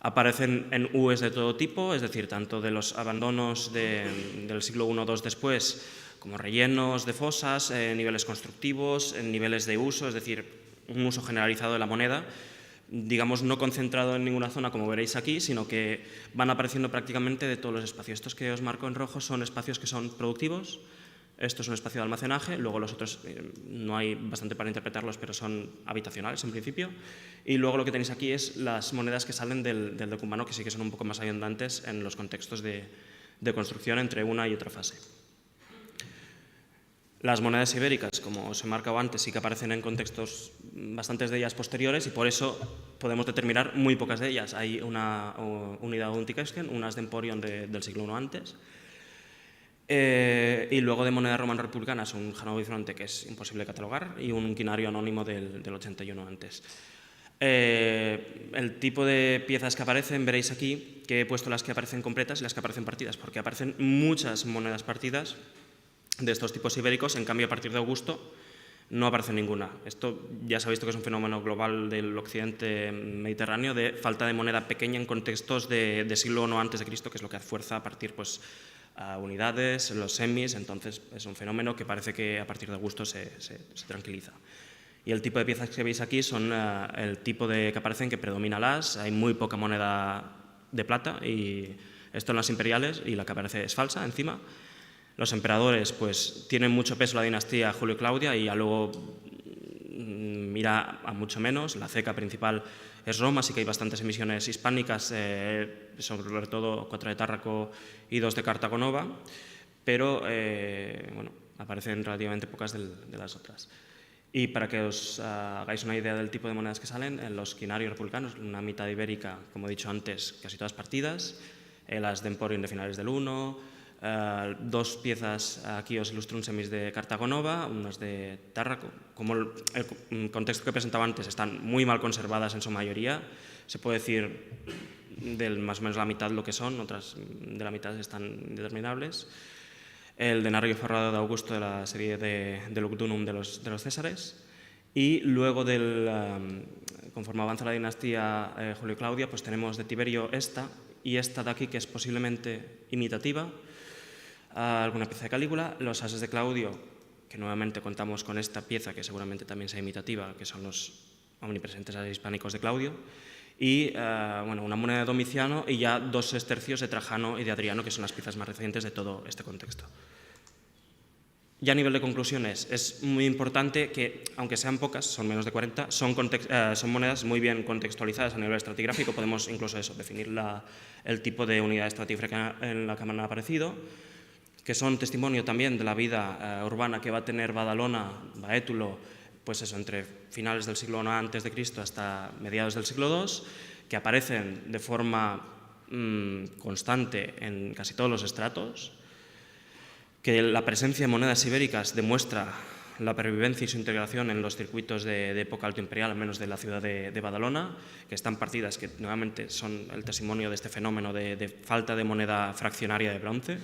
Aparecen en U's de todo tipo, es decir, tanto de los abandonos del siglo I o II después, como rellenos de fosas, niveles constructivos, niveles de uso, es decir, un uso generalizado de la moneda, digamos, no concentrado en ninguna zona, como veréis aquí, sino que van apareciendo prácticamente de todos los espacios. Estos que os marco en rojo son espacios que son productivos, esto es un espacio de almacenaje, luego los otros no hay bastante para interpretarlos, pero son habitacionales en principio, y luego lo que tenéis aquí es las monedas que salen del decumano, que sí que son un poco más abundantes en los contextos de construcción entre una y otra fase. Las monedas ibéricas, como os he marcado antes, sí que aparecen en contextos bastantes de ellas posteriores y por eso podemos determinar muy pocas de ellas. Hay una unidad de Untikesken, unas de Emporion del siglo I antes, y luego de monedas romano-republicanas un Hanover Fronte que es imposible catalogar y un quinario anónimo del 81 antes. El tipo de piezas que aparecen, veréis aquí que he puesto las que aparecen completas y las que aparecen partidas, porque aparecen muchas monedas partidas de estos tipos ibéricos, en cambio a partir de Augusto no aparece ninguna. Esto ya se ha visto que es un fenómeno global del occidente mediterráneo de falta de moneda pequeña en contextos de siglo I a.C., que es lo que fuerza a partir pues, a unidades, los semis, entonces es un fenómeno que parece que a partir de Augusto se tranquiliza. Y el tipo de piezas que veis aquí son el tipo que aparecen que predomina hay muy poca moneda de plata y esto en las imperiales y la que aparece es falsa encima. Los emperadores pues tienen mucho peso la dinastía Julio-Claudia y ya luego mira a mucho menos. La ceca principal es Roma, así que hay bastantes emisiones hispánicas, sobre todo 4 de Tárraco y 2 de Cartago Nova, pero bueno, aparecen relativamente pocas de las otras. Y para que os hagáis una idea del tipo de monedas que salen, en los quinarios republicanos, una mitad ibérica, como he dicho antes, casi todas partidas, las de Emporion de finales del 1, 2 piezas, aquí os ilustro un semis de Cartago Nova, unas de Tárraco. Como el contexto que presentaba antes están muy mal conservadas en su mayoría, se puede decir más o menos la mitad lo que son, otras de la mitad están indeterminables. El denario forrado de Augusto de la serie de Lucdunum de los Césares. Y luego, conforme avanza la dinastía Julio-Claudia, pues tenemos de Tiberio esta y esta de aquí, que es posiblemente imitativa, alguna pieza de Calígula, los ases de Claudio, que nuevamente contamos con esta pieza, que seguramente también sea imitativa, que son los omnipresentes ases hispánicos de Claudio, y bueno, una moneda de Domiciano y ya 2 sestercios de Trajano y de Adriano, que son las piezas más recientes de todo este contexto. Ya a nivel de conclusiones, es muy importante que, aunque sean pocas, son menos de 40, son monedas muy bien contextualizadas a nivel estratigráfico. Podemos incluso definir el tipo de unidad estratigráfica en la que han aparecido, que son testimonio también de la vida urbana que va a tener Badalona, Baétulo, pues eso, entre finales del siglo I a.C. hasta mediados del siglo II, que aparecen de forma constante en casi todos los estratos, que la presencia de monedas ibéricas demuestra la pervivencia y su integración en los circuitos de época altoimperial, al menos de la ciudad de Badalona, que están partidas, que nuevamente son el testimonio de este fenómeno de falta de moneda fraccionaria de bronce.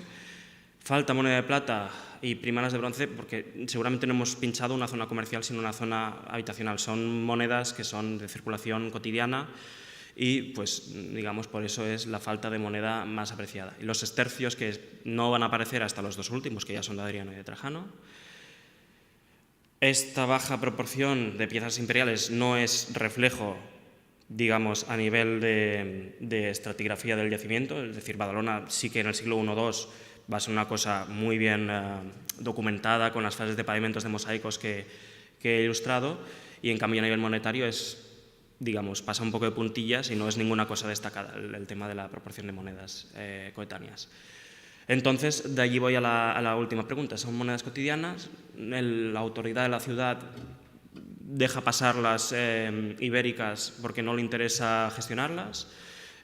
Falta moneda de plata y primanas de bronce porque seguramente no hemos pinchado una zona comercial sino una zona habitacional. Son monedas que son de circulación cotidiana y, pues, digamos, por eso es la falta de moneda más apreciada. Y los sestercios, que no van a aparecer hasta los 2 últimos, que ya son de Adriano y de Trajano. Esta baja proporción de piezas imperiales no es reflejo, digamos, a nivel de estratigrafía del yacimiento, es decir, Badalona sí que en el siglo I o II va a ser una cosa muy bien documentada con las fases de pavimentos de mosaicos que he ilustrado, y en cambio a nivel monetario digamos, pasa un poco de puntillas y no es ninguna cosa destacada el tema de la proporción de monedas coetáneas. Entonces, de allí voy a la última pregunta. ¿Son monedas cotidianas? La autoridad de la ciudad deja pasar las ibéricas porque no le interesa gestionarlas.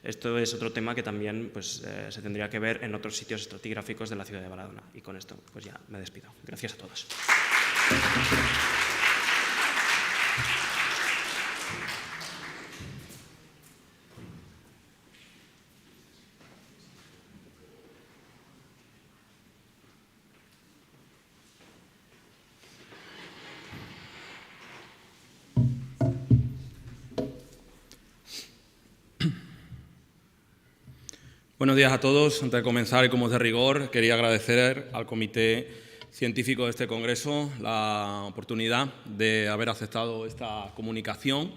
Esto es otro tema que también, pues, se tendría que ver en otros sitios estratigráficos de la ciudad de Badalona. Y con esto, pues, ya me despido. Gracias a todos. Buenos días a todos. Antes de comenzar, y como es de rigor, quería agradecer al Comité Científico de este Congreso la oportunidad de haber aceptado esta comunicación,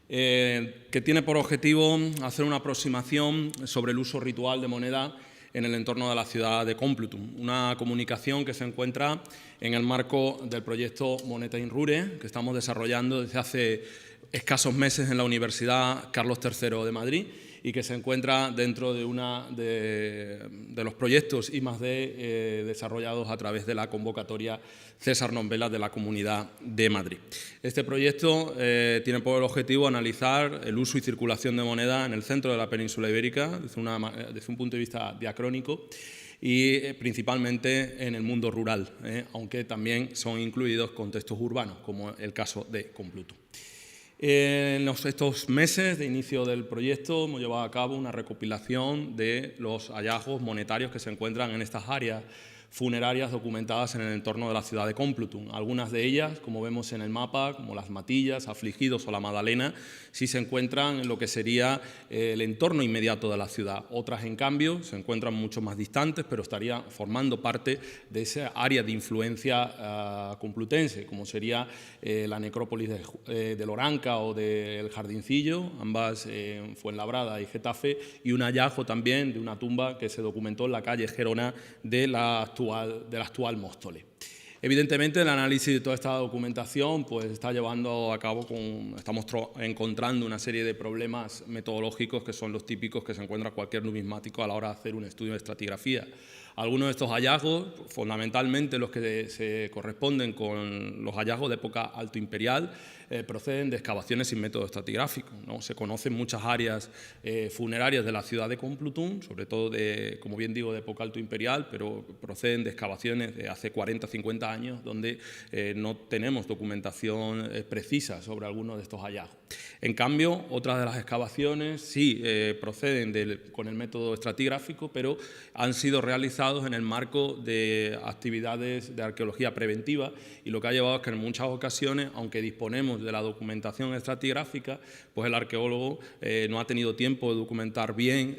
que tiene por objetivo hacer una aproximación sobre el uso ritual de moneda en el entorno de la ciudad de Complutum. Una comunicación que se encuentra en el marco del proyecto Moneta in Rure, que estamos desarrollando desde hace escasos meses en la Universidad Carlos III de Madrid, y que se encuentra dentro de uno de los proyectos I+D desarrollados a través de la convocatoria César Nombela de la Comunidad de Madrid. Este proyecto tiene por objetivo analizar el uso y circulación de moneda en el centro de la península ibérica desde un punto de vista diacrónico y principalmente en el mundo rural, aunque también son incluidos contextos urbanos, como el caso de Complutum. En estos meses de inicio del proyecto hemos llevado a cabo una recopilación de los hallazgos monetarios que se encuentran en estas áreas funerarias documentadas en el entorno de la ciudad de Complutum. Algunas de ellas, como vemos en el mapa, como las Matillas, Afligidos o la Madalena, sí se encuentran en lo que sería el entorno inmediato de la ciudad. Otras, en cambio, se encuentran mucho más distantes, pero estarían formando parte de esa área de influencia complutense, como sería la necrópolis de Loranca o del Jardincillo, ambas en Fuenlabrada y Getafe, y un hallazgo también de una tumba que se documentó en la calle Gerona de la actual Móstoles. Evidentemente, el análisis de toda esta documentación pues, está llevando a cabo estamos encontrando una serie de problemas metodológicos que son los típicos que se encuentra cualquier numismático a la hora de hacer un estudio de estratigrafía. Algunos de estos hallazgos, fundamentalmente los que se corresponden con los hallazgos de época alto imperial, proceden de excavaciones sin método estratigráfico, ¿no? Se conocen muchas áreas funerarias de la ciudad de Complutum, sobre todo, como bien digo, de época alto imperial, pero proceden de excavaciones de hace 40 o 50 años, donde no tenemos documentación precisa sobre algunos de estos hallazgos. En cambio, otras de las excavaciones sí proceden con el método estratigráfico, pero han sido realizados en el marco de actividades de arqueología preventiva, y lo que ha llevado es que en muchas ocasiones, aunque disponemos de la documentación estratigráfica, pues el arqueólogo no ha tenido tiempo de documentar bien,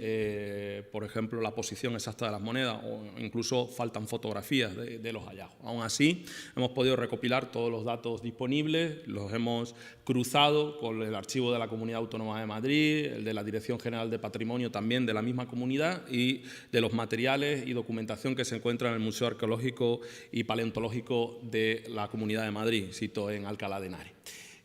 por ejemplo, la posición exacta de las monedas, o incluso faltan fotografías de los hallazgos. Aún así, hemos podido recopilar todos los datos disponibles, los hemos cruzado con el archivo de la Comunidad Autónoma de Madrid, el de la Dirección General de Patrimonio también de la misma comunidad, y de los materiales y documentación que se encuentran en el Museo Arqueológico y Paleontológico de la Comunidad de Madrid, sito en Alcalá de Henares.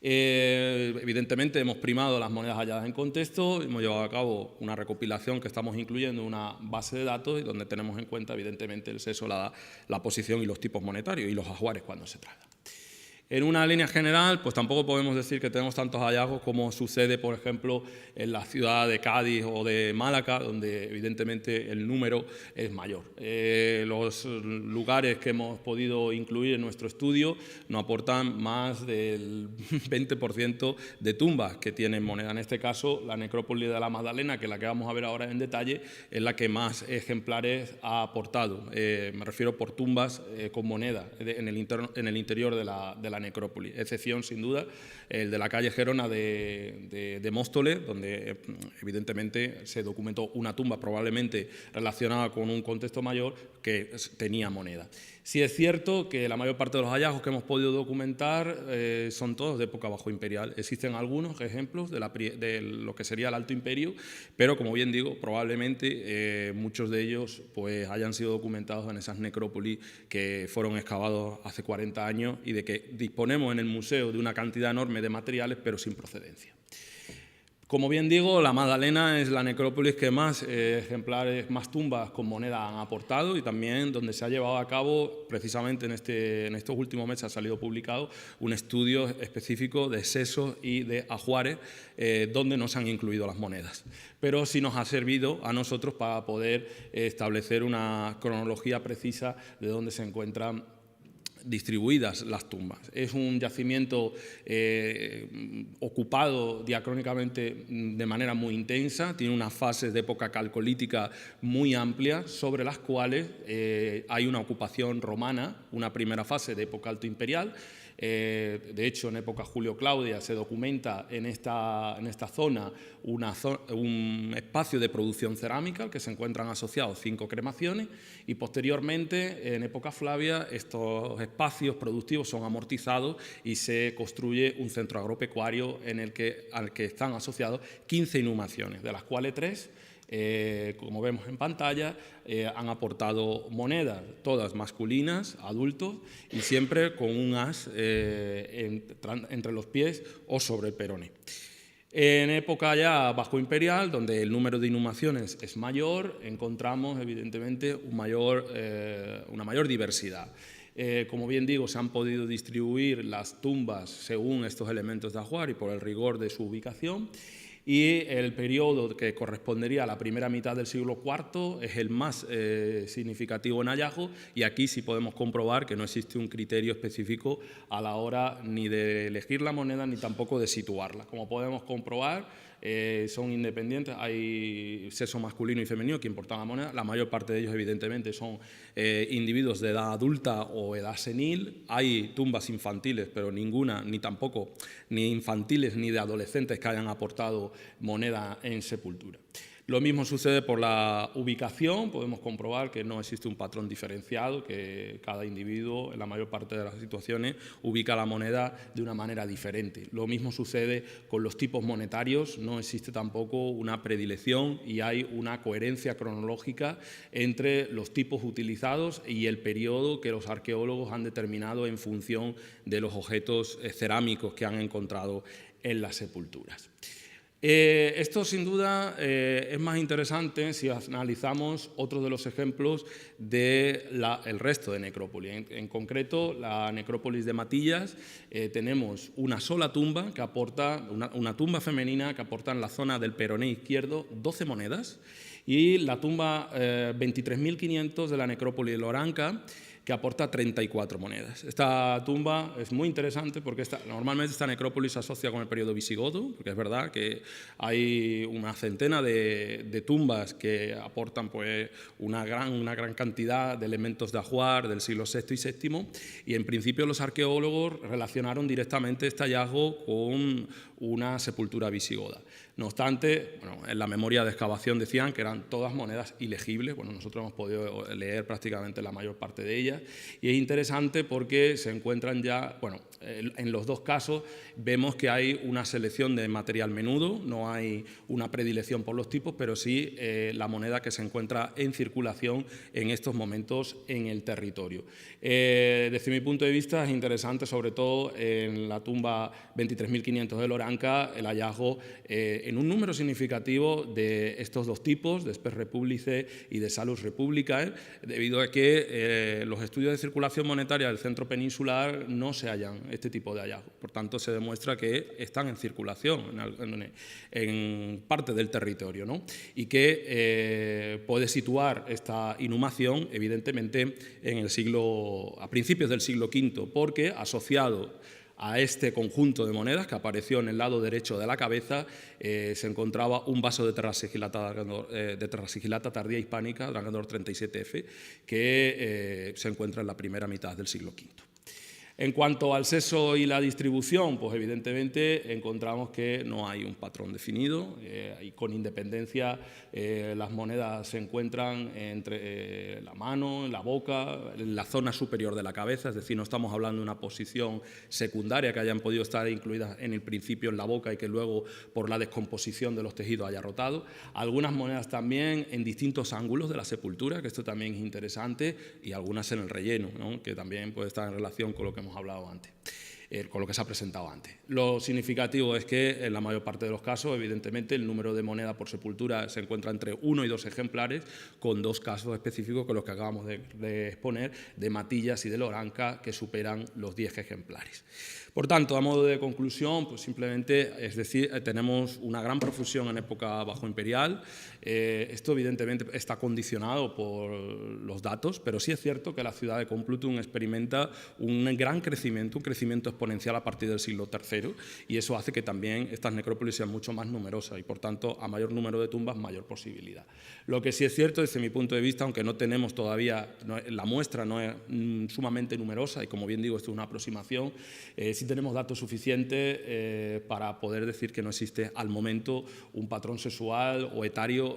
Evidentemente hemos primado las monedas halladas en contexto, hemos llevado a cabo una recopilación que estamos incluyendo en una base de datos y donde tenemos en cuenta evidentemente el sexo, la posición y los tipos monetarios y los ajuares cuando se trata. En una línea general, pues tampoco podemos decir que tenemos tantos hallazgos como sucede, por ejemplo, en la ciudad de Cádiz o de Málaga, donde evidentemente el número es mayor. Los lugares que hemos podido incluir en nuestro estudio nos aportan más del 20% de tumbas que tienen moneda. En este caso, la necrópolis de la Magdalena, que es la que vamos a ver ahora en detalle, es la que más ejemplares ha aportado. Me refiero por tumbas con moneda en el interior de la necrópolis, excepción sin duda el de la calle Gerona de Móstoles, donde evidentemente se documentó una tumba probablemente relacionada con un contexto mayor que tenía moneda. Sí es cierto que la mayor parte de los hallazgos que hemos podido documentar son todos de época bajo imperial. Existen algunos ejemplos de lo que sería el Alto Imperio, pero como bien digo, probablemente muchos de ellos pues, hayan sido documentados en esas necrópolis que fueron excavados hace 40 años y de que disponemos en el museo de una cantidad enorme de materiales, pero sin procedencia. Como bien digo, la Magdalena es la necrópolis que más ejemplares, más tumbas con moneda han aportado y también donde se ha llevado a cabo, precisamente en estos últimos meses ha salido publicado un estudio específico de sesos y de ajuares donde no se han incluido las monedas. Pero sí nos ha servido a nosotros para poder establecer una cronología precisa de dónde se encuentran distribuidas las tumbas. Es un yacimiento ocupado diacrónicamente de manera muy intensa, tiene unas fases de época calcolítica muy amplias sobre las cuales hay una ocupación romana, una primera fase de época alto imperial. De hecho, en época Julio-Claudia se documenta en esta zona un espacio de producción cerámica al que se encuentran asociados 5 cremaciones y posteriormente, en época Flavia, estos espacios productivos son amortizados y se construye un centro agropecuario al que están asociados 15 inhumaciones, de las cuales 3 como vemos en pantalla, han aportado monedas, todas masculinas, adultos, y siempre con un as entre los pies o sobre el peroné. En época ya bajo imperial, donde el número de inhumaciones es mayor, encontramos evidentemente una mayor diversidad. Como bien digo, se han podido distribuir las tumbas según estos elementos de ajuar y por el rigor de su ubicación. Y el periodo que correspondería a la primera mitad del siglo IV es el más significativo en hallazgo, y aquí sí podemos comprobar que no existe un criterio específico a la hora ni de elegir la moneda ni tampoco de situarla. Como podemos comprobar, son independientes, hay sexo masculino y femenino que importan la moneda, la mayor parte de ellos evidentemente son individuos de edad adulta o edad senil, hay tumbas infantiles, pero ninguna, ni tampoco, ni infantiles ni de adolescentes que hayan aportado moneda en sepultura. Lo mismo sucede por la ubicación, podemos comprobar que no existe un patrón diferenciado, que cada individuo, en la mayor parte de las situaciones, ubica la moneda de una manera diferente. Lo mismo sucede con los tipos monetarios, no existe tampoco una predilección y hay una coherencia cronológica entre los tipos utilizados y el periodo que los arqueólogos han determinado en función de los objetos cerámicos que han encontrado en las sepulturas. Esto, sin duda, es más interesante si analizamos otros de los ejemplos del resto de necrópolis. En concreto, la necrópolis de Matillas, tenemos una sola tumba que aporta, una tumba femenina que aporta en la zona del peroné izquierdo 12 monedas, y la tumba 23.500 de la necrópolis de Loranca, que aporta 34 monedas. Esta tumba es muy interesante porque normalmente esta necrópolis se asocia con el periodo visigodo, porque es verdad que hay una centena de tumbas que aportan pues, una gran cantidad de elementos de ajuar del siglo VI y VII, y en principio los arqueólogos relacionaron directamente este hallazgo con una sepultura visigoda. No obstante, bueno, en la memoria de excavación decían que eran todas monedas ilegibles. Bueno, nosotros hemos podido leer prácticamente la mayor parte de ellas, y es interesante porque se encuentran ya, bueno, en los dos casos vemos que hay una selección de material menudo, no hay una predilección por los tipos, pero sí la moneda que se encuentra en circulación en estos momentos en el territorio. Desde mi punto de vista es interesante, sobre todo en la tumba 23.500 de Loranca, el hallazgo en un número significativo de estos dos tipos, de Spes Republicae y de Salus Republicae, debido a que los estudios de circulación monetaria del centro peninsular no se hallan este tipo de hallazgos. Por tanto, se demuestra que están en circulación en parte del territorio, ¿no? Y que puede situar esta inhumación, evidentemente, a principios del siglo V, porque asociado a este conjunto de monedas que apareció en el lado derecho de la cabeza se encontraba un vaso de terrasigilata tardía hispánica, Dragandor 37F, que se encuentra en la primera mitad del siglo V. En cuanto al sexo y la distribución, pues evidentemente encontramos que no hay un patrón definido, y con independencia las monedas se encuentran entre la mano, en la boca, en la zona superior de la cabeza, es decir, no estamos hablando de una posición secundaria que hayan podido estar incluidas en el principio en la boca y que luego por la descomposición de los tejidos haya rotado. Algunas monedas también en distintos ángulos de la sepultura, que esto también es interesante, y algunas en el relleno, ¿no? Que también puede estar en relación con lo que hemos hablado antes, con lo que se ha presentado antes. Lo significativo es que en la mayor parte de los casos, evidentemente, el número de moneda por sepultura se encuentra entre 1 y 2 ejemplares, con 2 casos específicos, con los que acabamos de exponer, de Matillas y de Loranca, que superan los 10 ejemplares. Por tanto, a modo de conclusión, pues simplemente, es decir, tenemos una gran profusión en época bajo imperial. Esto evidentemente está condicionado por los datos, pero sí es cierto que la ciudad de Complutum experimenta un gran crecimiento, un crecimiento exponencial a partir del siglo III, y eso hace que también estas necrópolis sean mucho más numerosas y, por tanto, a mayor número de tumbas, mayor posibilidad. Lo que sí es cierto, desde mi punto de vista, aunque no tenemos todavía, la muestra no es sumamente numerosa, y como bien digo, esto es una aproximación, sí tenemos datos suficientes para poder decir que no existe al momento un patrón sexual o etario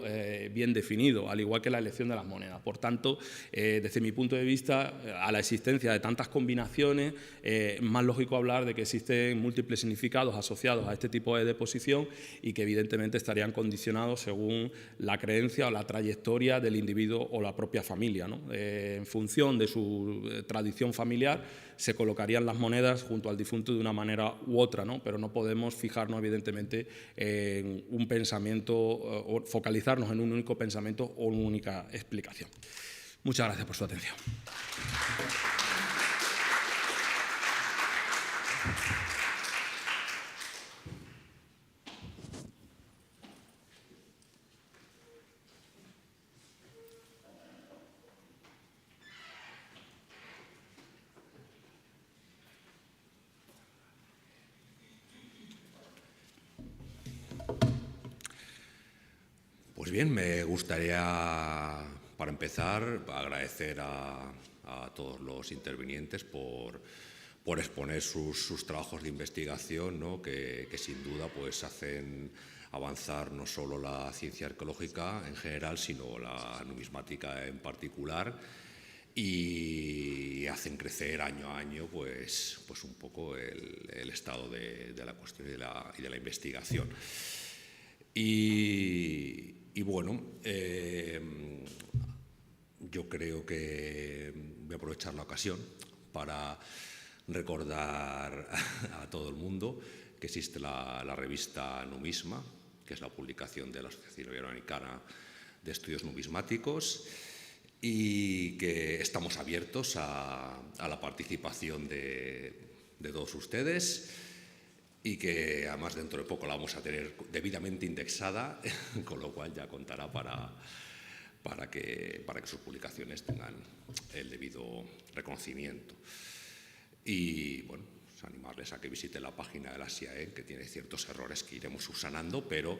bien definido, al igual que la elección de las monedas. Por tanto, desde mi punto de vista, a la existencia de tantas combinaciones, es más lógico hablar de que existen múltiples significados asociados a este tipo de deposición y que evidentemente estarían condicionados según la creencia o la trayectoria del individuo o la propia familia, ¿no? En función de su tradición familiar, se colocarían las monedas junto al difunto de una manera u otra, ¿no? Pero no podemos fijarnos, evidentemente, en un pensamiento o focalizarnos en un único pensamiento o una única explicación. Muchas gracias por su atención. Pues bien, me gustaría, para empezar, agradecer a todos los intervinientes por exponer sus trabajos de investigación, ¿no? que sin duda pues, hacen avanzar no solo la ciencia arqueológica en general, sino la numismática en particular, y hacen crecer año a año pues un poco el estado de la cuestión y de la investigación. Y bueno, yo creo que voy a aprovechar la ocasión para recordar a todo el mundo que existe la revista Numisma, que es la publicación de la Asociación Iberoamericana de Estudios Numismáticos, y que estamos abiertos a la participación de todos ustedes, y que además dentro de poco la vamos a tener debidamente indexada, con lo cual ya contará para que sus publicaciones tengan el debido reconocimiento. Y bueno, pues animarles a que visiten la página de la SIAE, que tiene ciertos errores que iremos subsanando, pero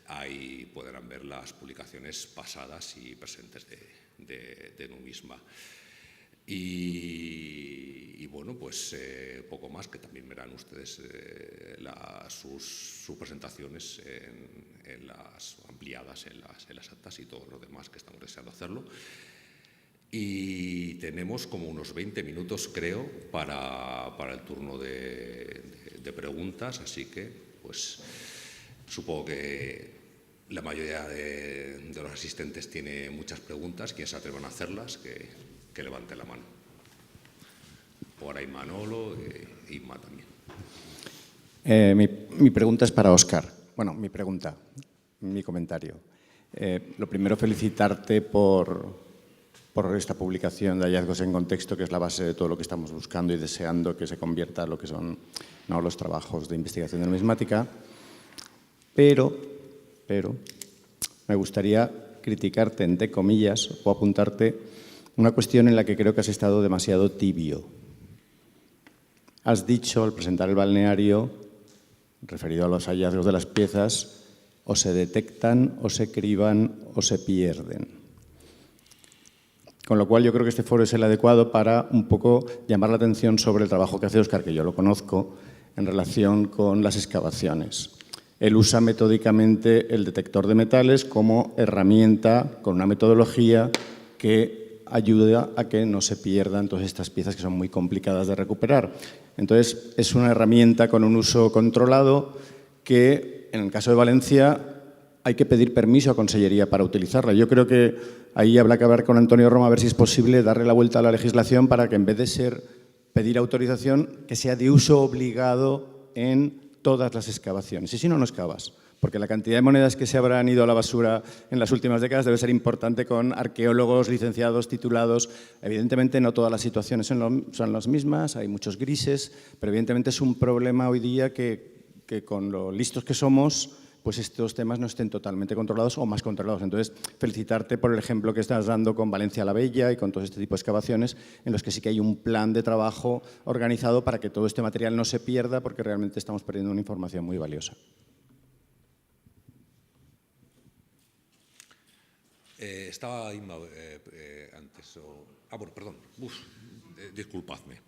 ahí podrán ver las publicaciones pasadas y presentes de Numisma. Y bueno, pues poco más, que también verán ustedes sus presentaciones en las ampliadas en las actas y todo lo demás, que estamos deseando hacerlo. Y tenemos como unos 20 minutos, creo, para el turno de preguntas, así que pues supongo que la mayoría de los asistentes tiene muchas preguntas. Quien se atrevan a hacerlas, que levante la mano. Por ahí Manolo e Inma también. Mi pregunta es para Óscar. Bueno, mi comentario. Lo primero, felicitarte por esta publicación de Hallazgos en Contexto, que es la base de todo lo que estamos buscando y deseando que se convierta en lo que son, ¿no?, los trabajos de investigación de numismática. Pero me gustaría criticarte, entre comillas, o apuntarte una cuestión en la que creo que has estado demasiado tibio. Has dicho, al presentar el balneario, referido a los hallazgos de las piezas, o se detectan, o se criban, o se pierden. Con lo cual yo creo que este foro es el adecuado para un poco llamar la atención sobre el trabajo que hace Óscar, que yo lo conozco, en relación con las excavaciones. Él usa metódicamente el detector de metales como herramienta, con una metodología que ayuda a que no se pierdan todas estas piezas que son muy complicadas de recuperar. Entonces, es una herramienta con un uso controlado que, en el caso de Valencia, hay que pedir permiso a Consellería para utilizarla. Yo creo que ahí habrá que hablar con Antonio Roma a ver si es posible darle la vuelta a la legislación para que, en vez de ser pedir autorización, que sea de uso obligado en todas las excavaciones. Y si no, no excavas. Porque la cantidad de monedas que se habrán ido a la basura en las últimas décadas debe ser importante, con arqueólogos licenciados, titulados. Evidentemente no todas las situaciones son las mismas, hay muchos grises, pero evidentemente es un problema hoy día que con lo listos que somos, pues estos temas no estén totalmente controlados o más controlados. Entonces, felicitarte por el ejemplo que estás dando con Valencia la Bella y con todo este tipo de excavaciones, en los que sí que hay un plan de trabajo organizado para que todo este material no se pierda, porque realmente estamos perdiendo una información muy valiosa. Estaba Inma antes. Bueno, perdón. Disculpadme.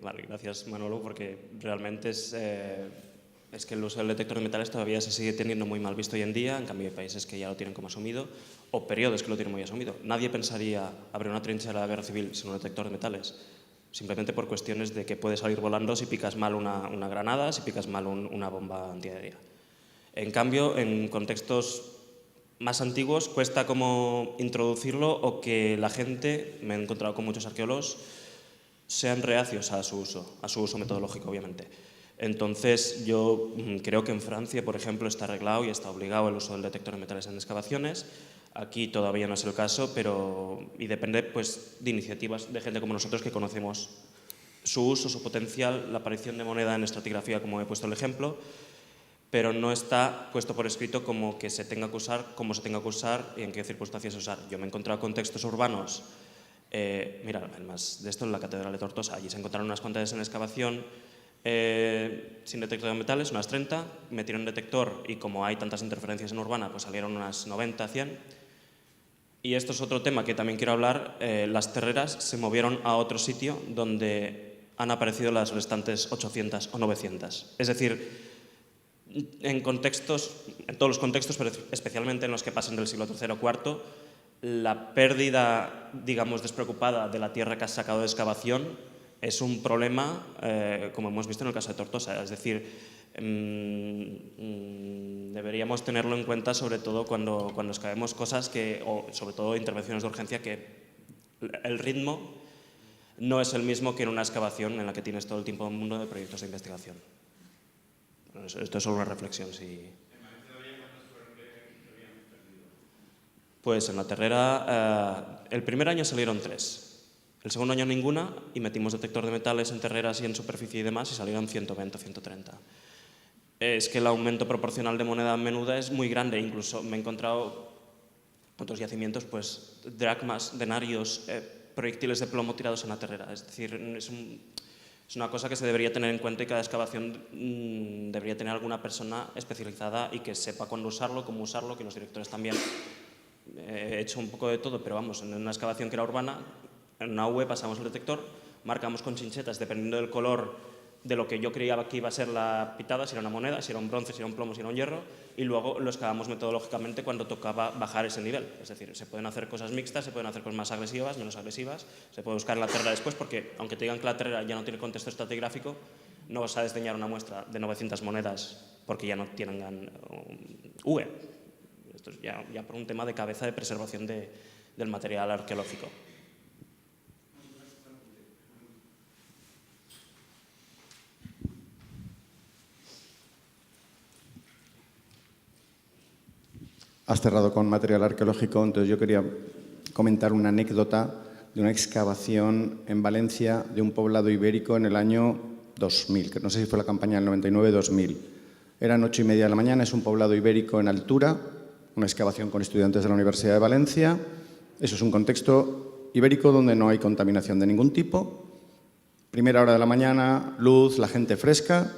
Vale, gracias, Manolo, porque realmente es que el uso del detector de metales todavía se sigue teniendo muy mal visto hoy en día. En cambio, hay países que ya lo tienen como asumido, o periodos que lo tienen muy asumido. Nadie pensaría abrir una trinchera de la guerra civil sin un detector de metales, simplemente por cuestiones de que puede salir volando si picas mal una granada, si picas mal una bomba antiaérea. En cambio, en contextos más antiguos cuesta como introducirlo, o que la gente, me he encontrado con muchos arqueólogos, sean reacios a su uso metodológico, obviamente. Entonces, yo creo que en Francia, por ejemplo, está arreglado y está obligado el uso del detector de metales en excavaciones. Aquí todavía no es el caso, y depende pues, de iniciativas de gente como nosotros que conocemos su uso, su potencial, la aparición de moneda en estratigrafía, como he puesto el ejemplo, pero no está puesto por escrito como que se tenga que usar, cómo se tenga que usar y en qué circunstancias usar. Yo me he encontrado contextos urbanos, mira, además de esto en la Catedral de Tortosa, allí se encontraron unas cuantas en excavación sin detector de metales, unas 30, metieron detector y como hay tantas interferencias en urbana, pues salieron unas 90, 100. Y esto es otro tema que también quiero hablar, las terreras se movieron a otro sitio donde han aparecido las restantes 800 o 900. Es decir, en todos los contextos, pero especialmente en los que pasan del siglo III o IV, la pérdida, digamos, despreocupada de la tierra que has sacado de excavación es un problema, como hemos visto en el caso de Tortosa. Es decir, deberíamos tenerlo en cuenta, sobre todo cuando excavemos cosas o sobre todo intervenciones de urgencia, que el ritmo no es el mismo que en una excavación en la que tienes todo el tiempo del mundo de proyectos de investigación. Esto es solo una reflexión. Sí. Pues en la Terrera, el primer año salieron 3. El segundo año ninguna, y metimos detector de metales en terreras y en superficie y demás, y salieron 120 o 130. Es que el aumento proporcional de moneda menuda es muy grande. Incluso me he encontrado otros yacimientos, pues dracmas, denarios, proyectiles de plomo tirados en la terrera. Es decir, es una cosa que se debería tener en cuenta, y cada excavación debería tener alguna persona especializada y que sepa cuándo usarlo, cómo usarlo, que los directores también. He hecho un poco de todo, pero vamos, en una excavación que era urbana, en una UE pasamos el detector, marcamos con chinchetas dependiendo del color de lo que yo creía que iba a ser la pitada, si era una moneda, si era un bronce, si era un plomo, si era un hierro, y luego lo excavamos metodológicamente cuando tocaba bajar ese nivel. Es decir, se pueden hacer cosas mixtas, se pueden hacer cosas más agresivas, menos agresivas, se puede buscar en la terrera después, porque aunque te digan que la terrera ya no tiene contexto estratigráfico, no vas a desdeñar una muestra de 900 monedas porque ya no tienen UE. Esto es ya por un tema de cabeza de preservación del material arqueológico. Has cerrado con material arqueológico, entonces yo quería comentar una anécdota de una excavación en Valencia de un poblado ibérico en el año 2000, que no sé si fue la campaña del 99-2000. Eran 8:30 de la mañana, es un poblado ibérico en altura, una excavación con estudiantes de la Universidad de Valencia. Eso es un contexto ibérico donde no hay contaminación de ningún tipo. Primera hora de la mañana, luz, la gente fresca.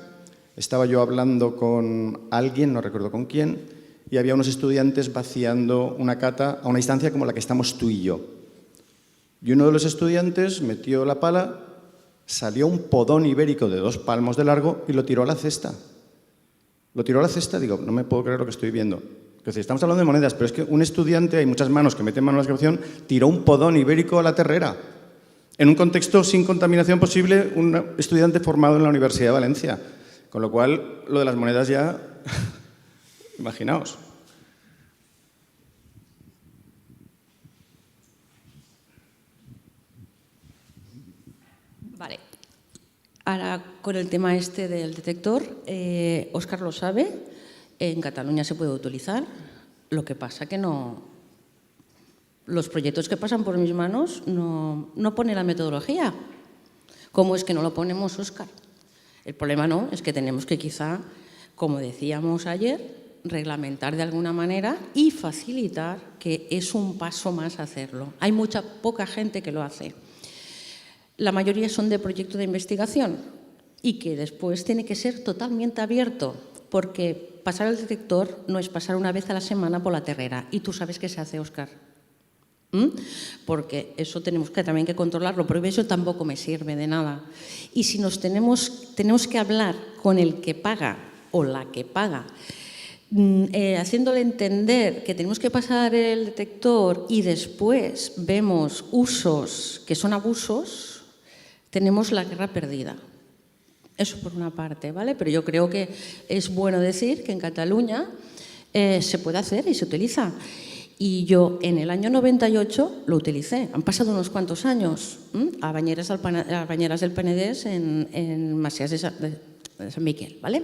Estaba yo hablando con alguien, no recuerdo con quién, y había unos estudiantes vaciando una cata a una distancia como la que estamos tú y yo. Y uno de los estudiantes metió la pala, salió un podón ibérico de 2 palmos de largo y lo tiró a la cesta. Lo tiró a la cesta, digo, no me puedo creer lo que estoy viendo. Es decir, estamos hablando de monedas, pero es que un estudiante, hay muchas manos que meten mano en la excavación, tiró un podón ibérico a la terrera. En un contexto sin contaminación posible, un estudiante formado en la Universidad de Valencia. Con lo cual, lo de las monedas ya... Imaginaos. Vale. Ahora, con el tema este del detector, Óscar lo sabe, en Cataluña se puede utilizar, lo que pasa que no... Los proyectos que pasan por mis manos no pone la metodología. ¿Cómo es que no lo ponemos, Óscar? El problema no, es que tenemos que quizá, como decíamos ayer, reglamentar de alguna manera y facilitar, que es un paso más hacerlo. Hay poca gente que lo hace. La mayoría son de proyecto de investigación y que después tiene que ser totalmente abierto, porque pasar el detector no es pasar una vez a la semana por la terrera, y tú sabes qué se hace, Óscar. Porque eso tenemos que también que controlarlo, pero eso tampoco me sirve de nada. Y si tenemos que hablar con el que paga o la que paga, haciéndole entender que tenemos que pasar el detector y después vemos usos que son abusos, tenemos la guerra perdida. Eso por una parte, ¿vale? Pero yo creo que es bueno decir que en Cataluña se puede hacer y se utiliza. Y yo en el año 98 lo utilicé. Han pasado unos cuantos años a Bañeras del Penedès en Masías de San Miquel, ¿vale?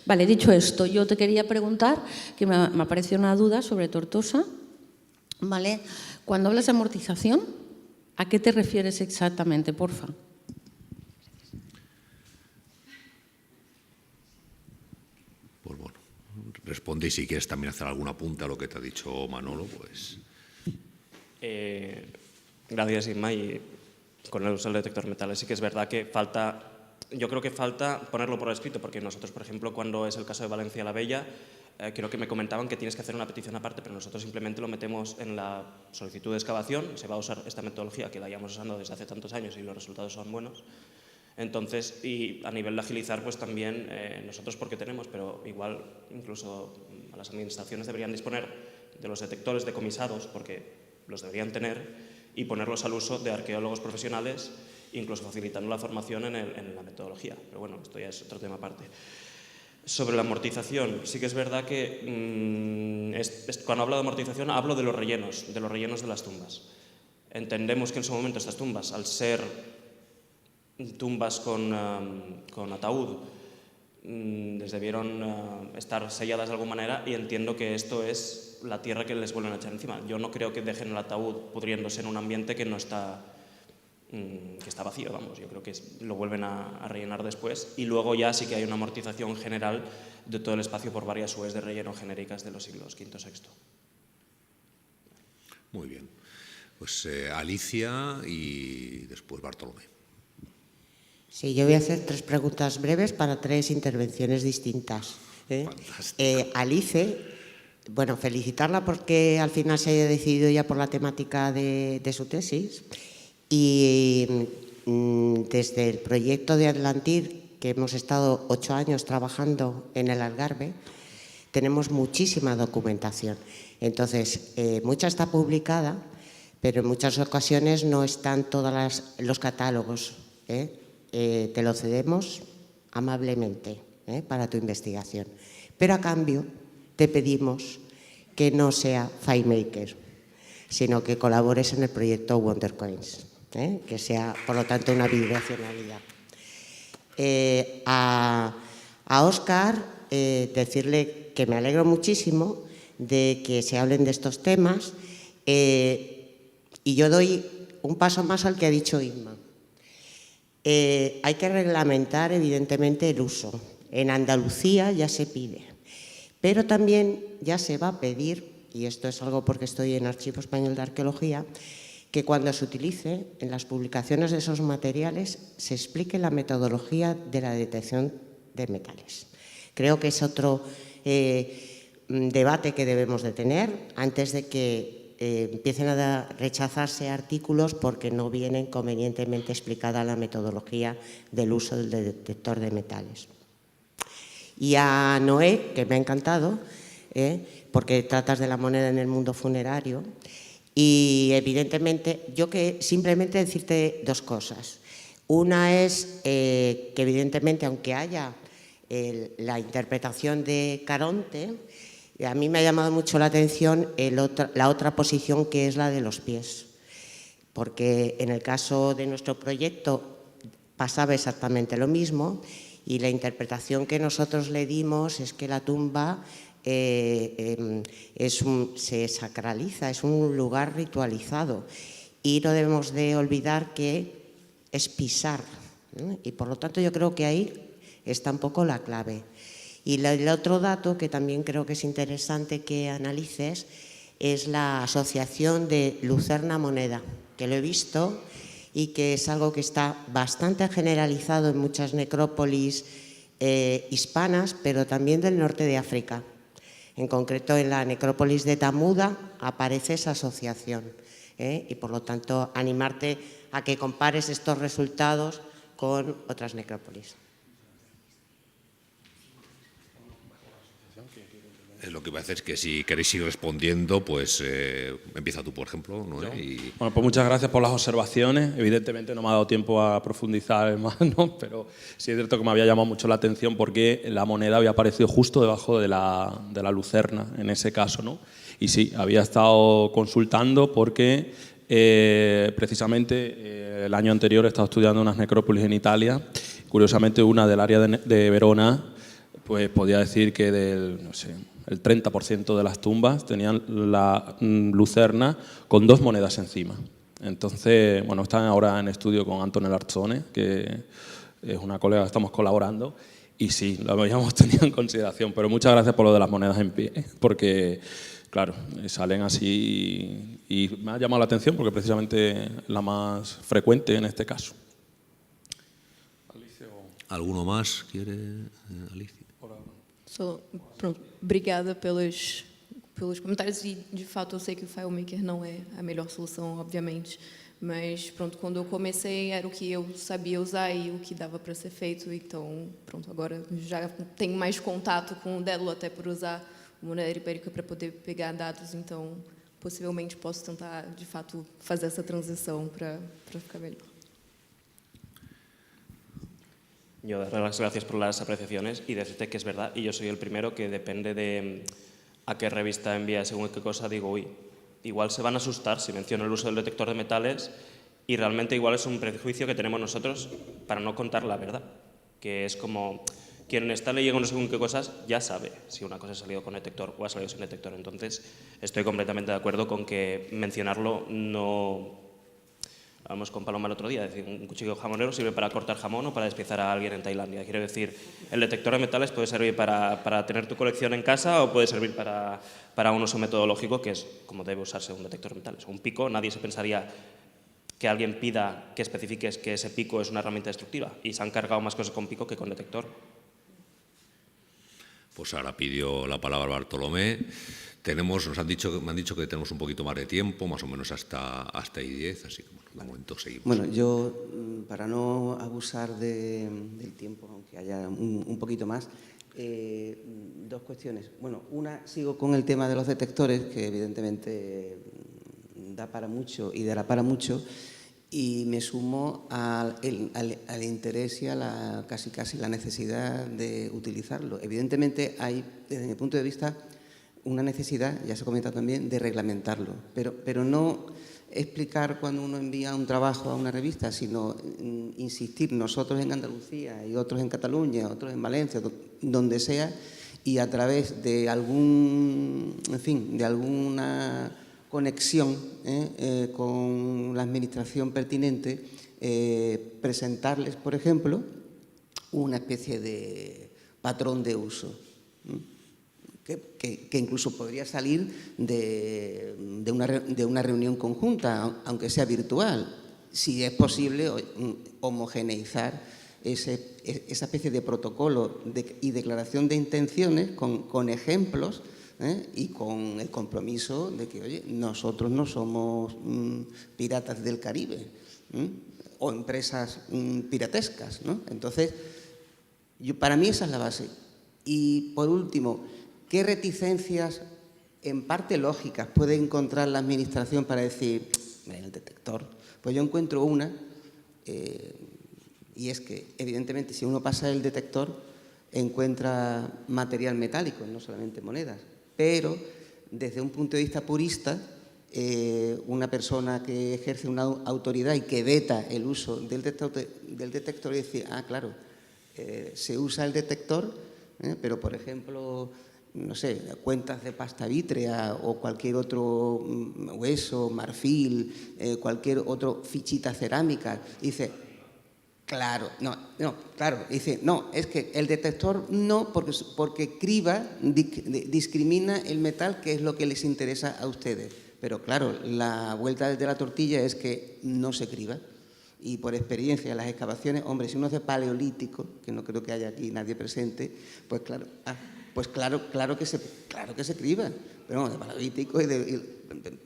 Vale, dicho esto, yo te quería preguntar, que me apareció una duda sobre Tortosa, ¿vale? Cuando hablas de amortización, ¿a qué te refieres exactamente, porfa? Pues bueno, responde, y si quieres también hacer alguna apunta a lo que te ha dicho Manolo, pues... Gracias, Inma. Y con el uso del detector de metales sí que es verdad que falta... Yo creo que falta ponerlo por escrito, porque nosotros, por ejemplo, cuando es el caso de Valencia la Bella, creo que me comentaban que tienes que hacer una petición aparte, pero nosotros simplemente lo metemos en la solicitud de excavación. Se va a usar esta metodología que la llevamos usando desde hace tantos años y los resultados son buenos. Entonces, y a nivel de agilizar, pues también nosotros porque tenemos, pero igual incluso a las administraciones deberían disponer de los detectores decomisados, porque los deberían tener, y ponerlos al uso de arqueólogos profesionales, incluso facilitando la formación en la metodología. Pero bueno, esto ya es otro tema aparte. Sobre la amortización, sí que es verdad que cuando hablo de amortización hablo de los rellenos de las tumbas. Entendemos que en su momento estas tumbas, al ser tumbas con ataúd, debieron estar selladas de alguna manera, y entiendo que esto es la tierra que les vuelven a echar encima. Yo no creo que dejen el ataúd pudriéndose en un ambiente que no está, que está vacío, vamos. Yo creo que lo vuelven a rellenar después, y luego ya sí que hay una amortización general de todo el espacio por varias UEs de relleno genéricas de los siglos V y VI. Muy bien. Pues Alicia y después Bartolomé. Sí, yo voy a hacer 3 preguntas breves para 3 intervenciones distintas. Alice, bueno, felicitarla porque al final se haya decidido ya por la temática de su tesis, y desde el proyecto de Atlantir, que hemos estado 8 años trabajando en el Algarve, tenemos muchísima documentación. Entonces, mucha está publicada, pero en muchas ocasiones no están todos los catálogos. Te lo cedemos amablemente para tu investigación. Pero a cambio te pedimos que no sea FileMaker, sino que colabores en el proyecto WonderCoins, que sea, por lo tanto, una bidireccionalidad. A Óscar, decirle que me alegro muchísimo de que se hablen de estos temas, y yo doy un paso más al que ha dicho Inma. Hay que reglamentar, evidentemente, el uso. En Andalucía ya se pide, pero también ya se va a pedir, y esto es algo porque estoy en Archivo Español de Arqueología, que cuando se utilice en las publicaciones de esos materiales se explique la metodología de la detección de metales. Creo que es otro debate que debemos de tener antes de que empiecen a rechazarse artículos porque no viene convenientemente explicada la metodología del uso del detector de metales. Y a Noé, que me ha encantado, porque tratas de la moneda en el mundo funerario, y evidentemente, yo que simplemente decirte 2 cosas. Una es que evidentemente, aunque haya la interpretación de Caronte, a mí me ha llamado mucho la atención la otra posición, que es la de los pies, porque en el caso de nuestro proyecto pasaba exactamente lo mismo, y la interpretación que nosotros le dimos es que la tumba se sacraliza, es un lugar ritualizado, y no debemos de olvidar que es pisar, y por lo tanto yo creo que ahí está un poco la clave. Y el otro dato que también creo que es interesante que analices es la asociación de Lucerna-moneda, que lo he visto y que es algo que está bastante generalizado en muchas necrópolis hispanas, pero también del norte de África. En concreto, en la necrópolis de Tamuda aparece esa asociación, y por lo tanto animarte a que compares estos resultados con otras necrópolis. Lo que voy a hacer es que si queréis ir respondiendo, pues empieza tú, por ejemplo, ¿no? Bueno, pues muchas gracias por las observaciones. Evidentemente no me ha dado tiempo a profundizar más, ¿no? Pero sí es cierto que me había llamado mucho la atención porque la moneda había aparecido justo debajo de la lucerna, en ese caso, ¿no? Y sí, había estado consultando porque precisamente el año anterior he estado estudiando unas necrópolis en Italia. Curiosamente, una del área de Verona, pues podía decir que el 30% de las tumbas tenían la lucerna con 2 monedas encima. Entonces, bueno, están ahora en estudio con Antonella Arzone, que es una colega que estamos colaborando, y sí, lo habíamos tenido en consideración, pero muchas gracias por lo de las monedas en pie, porque, claro, salen así y me ha llamado la atención porque precisamente es la más frecuente en este caso. ¿Alguno más quiere, Alicia? Pronto, obrigada pelos comentários, e de fato eu sei que o FileMaker não é a melhor solução, obviamente, mas pronto, quando eu comecei era o que eu sabia usar e o que dava para ser feito, então pronto, agora já tenho mais contato com o Dédalo, até por usar o moneda ibérica para poder pegar dados, então possivelmente posso tentar de fato fazer essa transição para ficar melhor. Yo darle las gracias por las apreciaciones y decirte que es verdad, y yo soy el primero que depende de a qué revista envía según qué cosa, digo, uy, igual se van a asustar si menciono el uso del detector de metales, y realmente igual es un prejuicio que tenemos nosotros para no contar la verdad, que es como quien está leyendo no sé con qué cosas ya sabe si una cosa ha salido con detector o ha salido sin detector. Entonces, estoy completamente de acuerdo con que mencionarlo no... Vamos con Paloma el otro día, es decir, un cuchillo jamonero sirve para cortar jamón o para despiezar a alguien en Tailandia. Quiero decir, el detector de metales puede servir para tener tu colección en casa o puede servir para un uso metodológico, que es como debe usarse un detector de metales. Un pico, nadie se pensaría que alguien pida que especifiques que ese pico es una herramienta destructiva, y se han cargado más cosas con pico que con detector. Pues ahora pidió la palabra Bartolomé. Me han dicho que tenemos un poquito más de tiempo, más o menos hasta I10, así que bueno, de momento seguimos. Bueno, yo, para no abusar del tiempo, aunque haya un poquito más, dos cuestiones. Bueno, una, sigo con el tema de los detectores, que evidentemente da para mucho y dará para mucho, y me sumo al interés y a casi la necesidad de utilizarlo. Evidentemente hay, desde mi punto de vista, una necesidad, ya se ha comentado también, de reglamentarlo, pero no explicar cuando uno envía un trabajo a una revista, sino insistir nosotros en Andalucía y otros en Cataluña, otros en Valencia, donde sea, y a través de de alguna conexión con la administración pertinente, presentarles, por ejemplo, una especie de patrón de uso. Que incluso podría salir de una reunión conjunta, aunque sea virtual, si es posible homogeneizar esa especie de protocolo y declaración de intenciones con ejemplos y con el compromiso de que, oye, nosotros no somos piratas del Caribe o empresas piratescas, ¿no? Entonces, para mí esa es la base. Y, por último, ¿qué reticencias, en parte lógicas, puede encontrar la Administración para decir, el detector? Pues yo encuentro una, y es que, evidentemente, si uno pasa el detector, encuentra material metálico, no solamente monedas. Pero, desde un punto de vista purista, una persona que ejerce una autoridad y que veta el uso del detector dice, claro, se usa el detector, pero, por ejemplo, no sé, cuentas de pasta vítrea o cualquier otro hueso, marfil, cualquier otro fichita cerámica. Dice, claro, dice, no, es que el detector no, porque criba, discrimina el metal, que es lo que les interesa a ustedes. Pero claro, la vuelta de la tortilla es que no se criba. Y por experiencia, las excavaciones, hombre, si uno es de paleolítico, que no creo que haya aquí nadie presente, pues claro que se criba, pero de paleolítico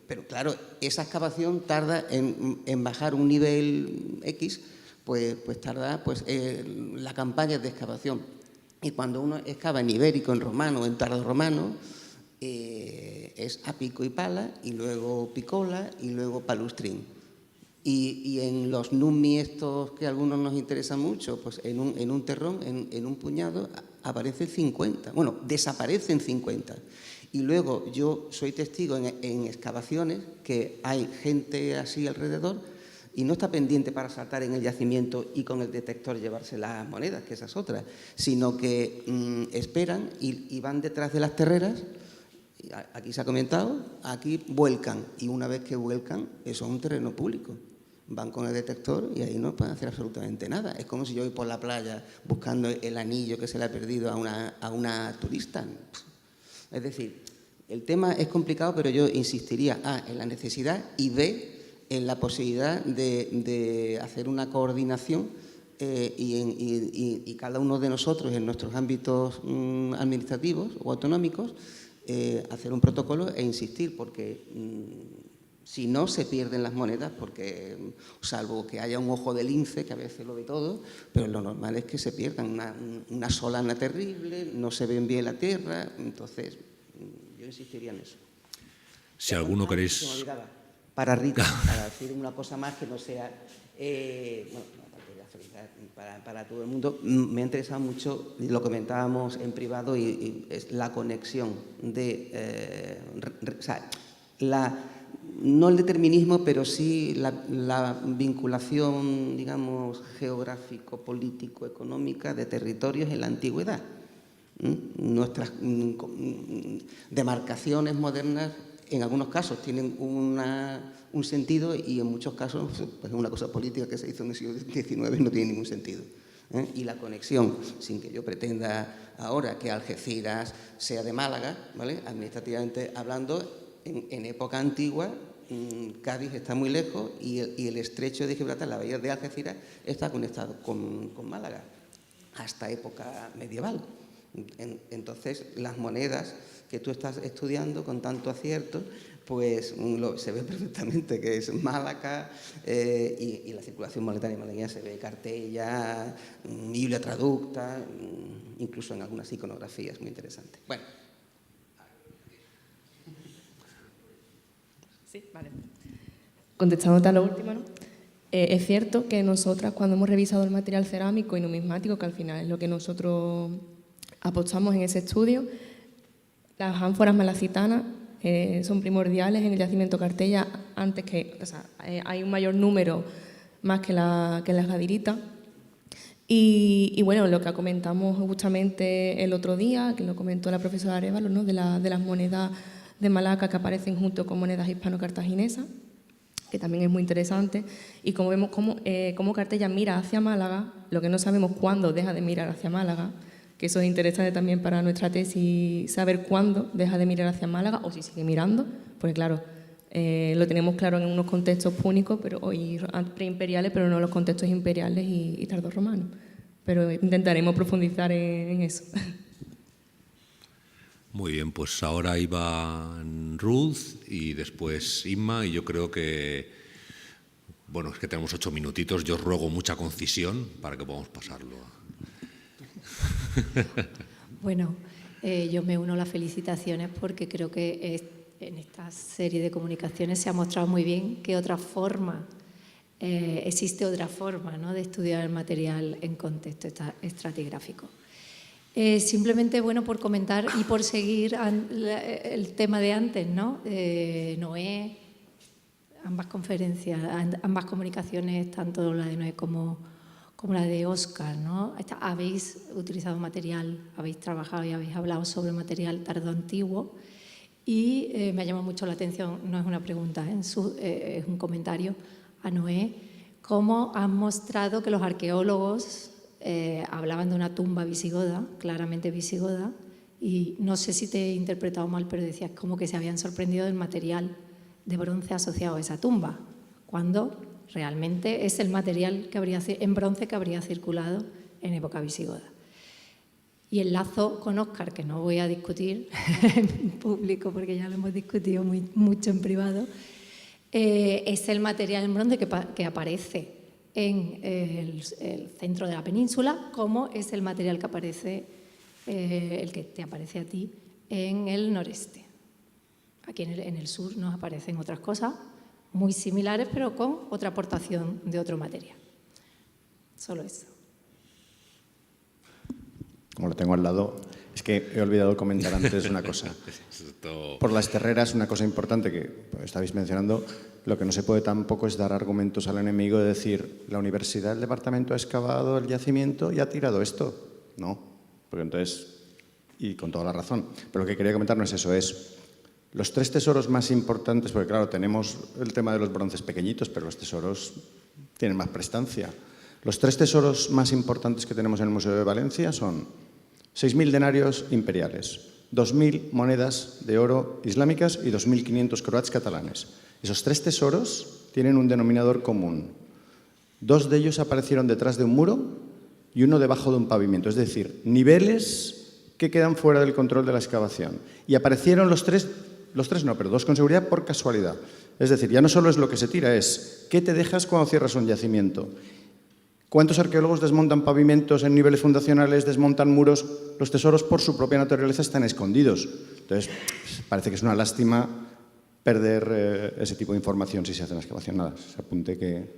pero claro, esa excavación tarda en bajar un nivel X, pues tarda la campaña de excavación. Y cuando uno excava en ibérico, en romano, en tardorromano, es a pico y pala, y luego picola, y luego palustrín. Y en los nummi estos que a algunos nos interesan mucho, pues en un terrón, en un puñado, aparecen 50. Bueno, desaparecen 50. Y luego yo soy testigo en excavaciones que hay gente así alrededor y no está pendiente para saltar en el yacimiento y con el detector llevarse las monedas, que esa es otra, sino que esperan y van detrás de las terreras. Aquí se ha comentado, aquí vuelcan, y una vez que vuelcan, eso es un terreno público. Van con el detector y ahí no pueden hacer absolutamente nada. Es como si yo voy por la playa buscando el anillo que se le ha perdido a una turista. Es decir, el tema es complicado, pero yo insistiría, en la necesidad, y B, en la posibilidad de hacer una coordinación y cada uno de nosotros en nuestros ámbitos administrativos o autonómicos hacer un protocolo e insistir, porque si no, se pierden las monedas, porque salvo que haya un ojo de lince, que a veces lo ve todo, pero lo normal es que se pierdan. Una solana terrible, no se ven bien la tierra, entonces yo insistiría en eso. Si alguno queréis... Para Rita, para decir una cosa más que no sea... para todo el mundo, me ha interesado mucho, lo comentábamos en privado, y es la conexión de... no el determinismo, pero sí la vinculación, digamos, geográfico, político, económica de territorios en la antigüedad. Nuestras demarcaciones modernas, en algunos casos, tienen un sentido y en muchos casos pues, una cosa política que se hizo en el siglo XIX no tiene ningún sentido. Y la conexión, sin que yo pretenda ahora que Algeciras sea de Málaga, ¿vale? Administrativamente hablando, en época antigua, Cádiz está muy lejos y el estrecho de Gibraltar, la bahía de Algeciras, está conectado con Málaga, hasta época medieval. Entonces, las monedas que tú estás estudiando con tanto acierto, pues se ve perfectamente que es Málaga y la circulación monetaria malagueña se ve cartella, Biblia traducta, incluso en algunas iconografías muy interesantes. Bueno. Sí, vale. Contestándote a lo último, ¿no? Es cierto que nosotras, cuando hemos revisado el material cerámico y numismático, que al final es lo que nosotros apostamos en ese estudio, las ánforas malacitanas son primordiales en el yacimiento Cartella antes que, o sea, hay un mayor número más que las gadiritas. Y bueno, lo que comentamos justamente el otro día, que lo comentó la profesora Arévalo, ¿no? de las monedas de Malaca que aparecen junto con monedas hispano-cartaginesas, que también es muy interesante, y como vemos cómo Cartella mira hacia Málaga, lo que no sabemos cuándo deja de mirar hacia Málaga, que eso es interesante también para nuestra tesis, saber cuándo deja de mirar hacia Málaga o si sigue mirando, porque claro, lo tenemos claro en unos contextos púnicos y preimperiales, pero no en los contextos imperiales y tardorromanos. Pero intentaremos profundizar en eso. Muy bien, pues ahora iba Ruth y después Inma, y yo creo que, bueno, es que tenemos 8 minutitos, yo os ruego mucha concisión para que podamos pasarlo. Bueno, yo me uno a las felicitaciones porque creo que en esta serie de comunicaciones se ha mostrado muy bien que existe otra forma, ¿no?, de estudiar el material en contexto estratigráfico. Simplemente, bueno, por comentar y por seguir el tema de antes, ¿no? Noé, ambas comunicaciones, tanto la de Noé como la de Óscar, ¿no? Habéis utilizado material, habéis trabajado y habéis hablado sobre material tardoantiguo y me ha llamado mucho la atención, no es una pregunta, es un comentario a Noé, cómo han mostrado que los arqueólogos hablaban de una tumba visigoda, claramente visigoda, y no sé si te he interpretado mal, pero decías como que se habían sorprendido del material de bronce asociado a esa tumba, cuando realmente es el material en bronce que habría circulado en época visigoda. Y el lazo con Óscar, que no voy a discutir en público porque ya lo hemos discutido mucho en privado, es el material en bronce que aparece en el centro de la península, como es el material que aparece, el que te aparece a ti en el noreste. Aquí en el sur nos aparecen otras cosas muy similares, pero con otra aportación de otro material. Solo eso. Como lo tengo al lado, es que he olvidado comentar antes una cosa. Por las terreras, una cosa importante que estabais mencionando, lo que no se puede tampoco es dar argumentos al enemigo de decir, la universidad, el departamento ha excavado el yacimiento y ha tirado esto. No, porque entonces, y con toda la razón. Pero lo que quería comentar no es eso, es los 3 tesoros más importantes, porque claro, tenemos el tema de los bronces pequeñitos, pero los tesoros tienen más prestancia. Los 3 tesoros más importantes que tenemos en el Museo de Valencia son 6.000 denarios imperiales, 2.000 monedas de oro islámicas y 2.500 croats catalanes. Esos 3 tesoros tienen un denominador común. 2 de ellos aparecieron detrás de un muro y uno debajo de un pavimento, es decir, niveles que quedan fuera del control de la excavación. Y aparecieron los tres no, pero 2 con seguridad por casualidad. Es decir, ya no solo es lo que se tira, es ¿qué te dejas cuando cierras un yacimiento? ¿Cuántos arqueólogos desmontan pavimentos en niveles fundacionales, desmontan muros? Los tesoros, por su propia naturaleza, están escondidos. Entonces, parece que es una lástima perder ese tipo de información si se hace la excavación. Nada, se apunte que...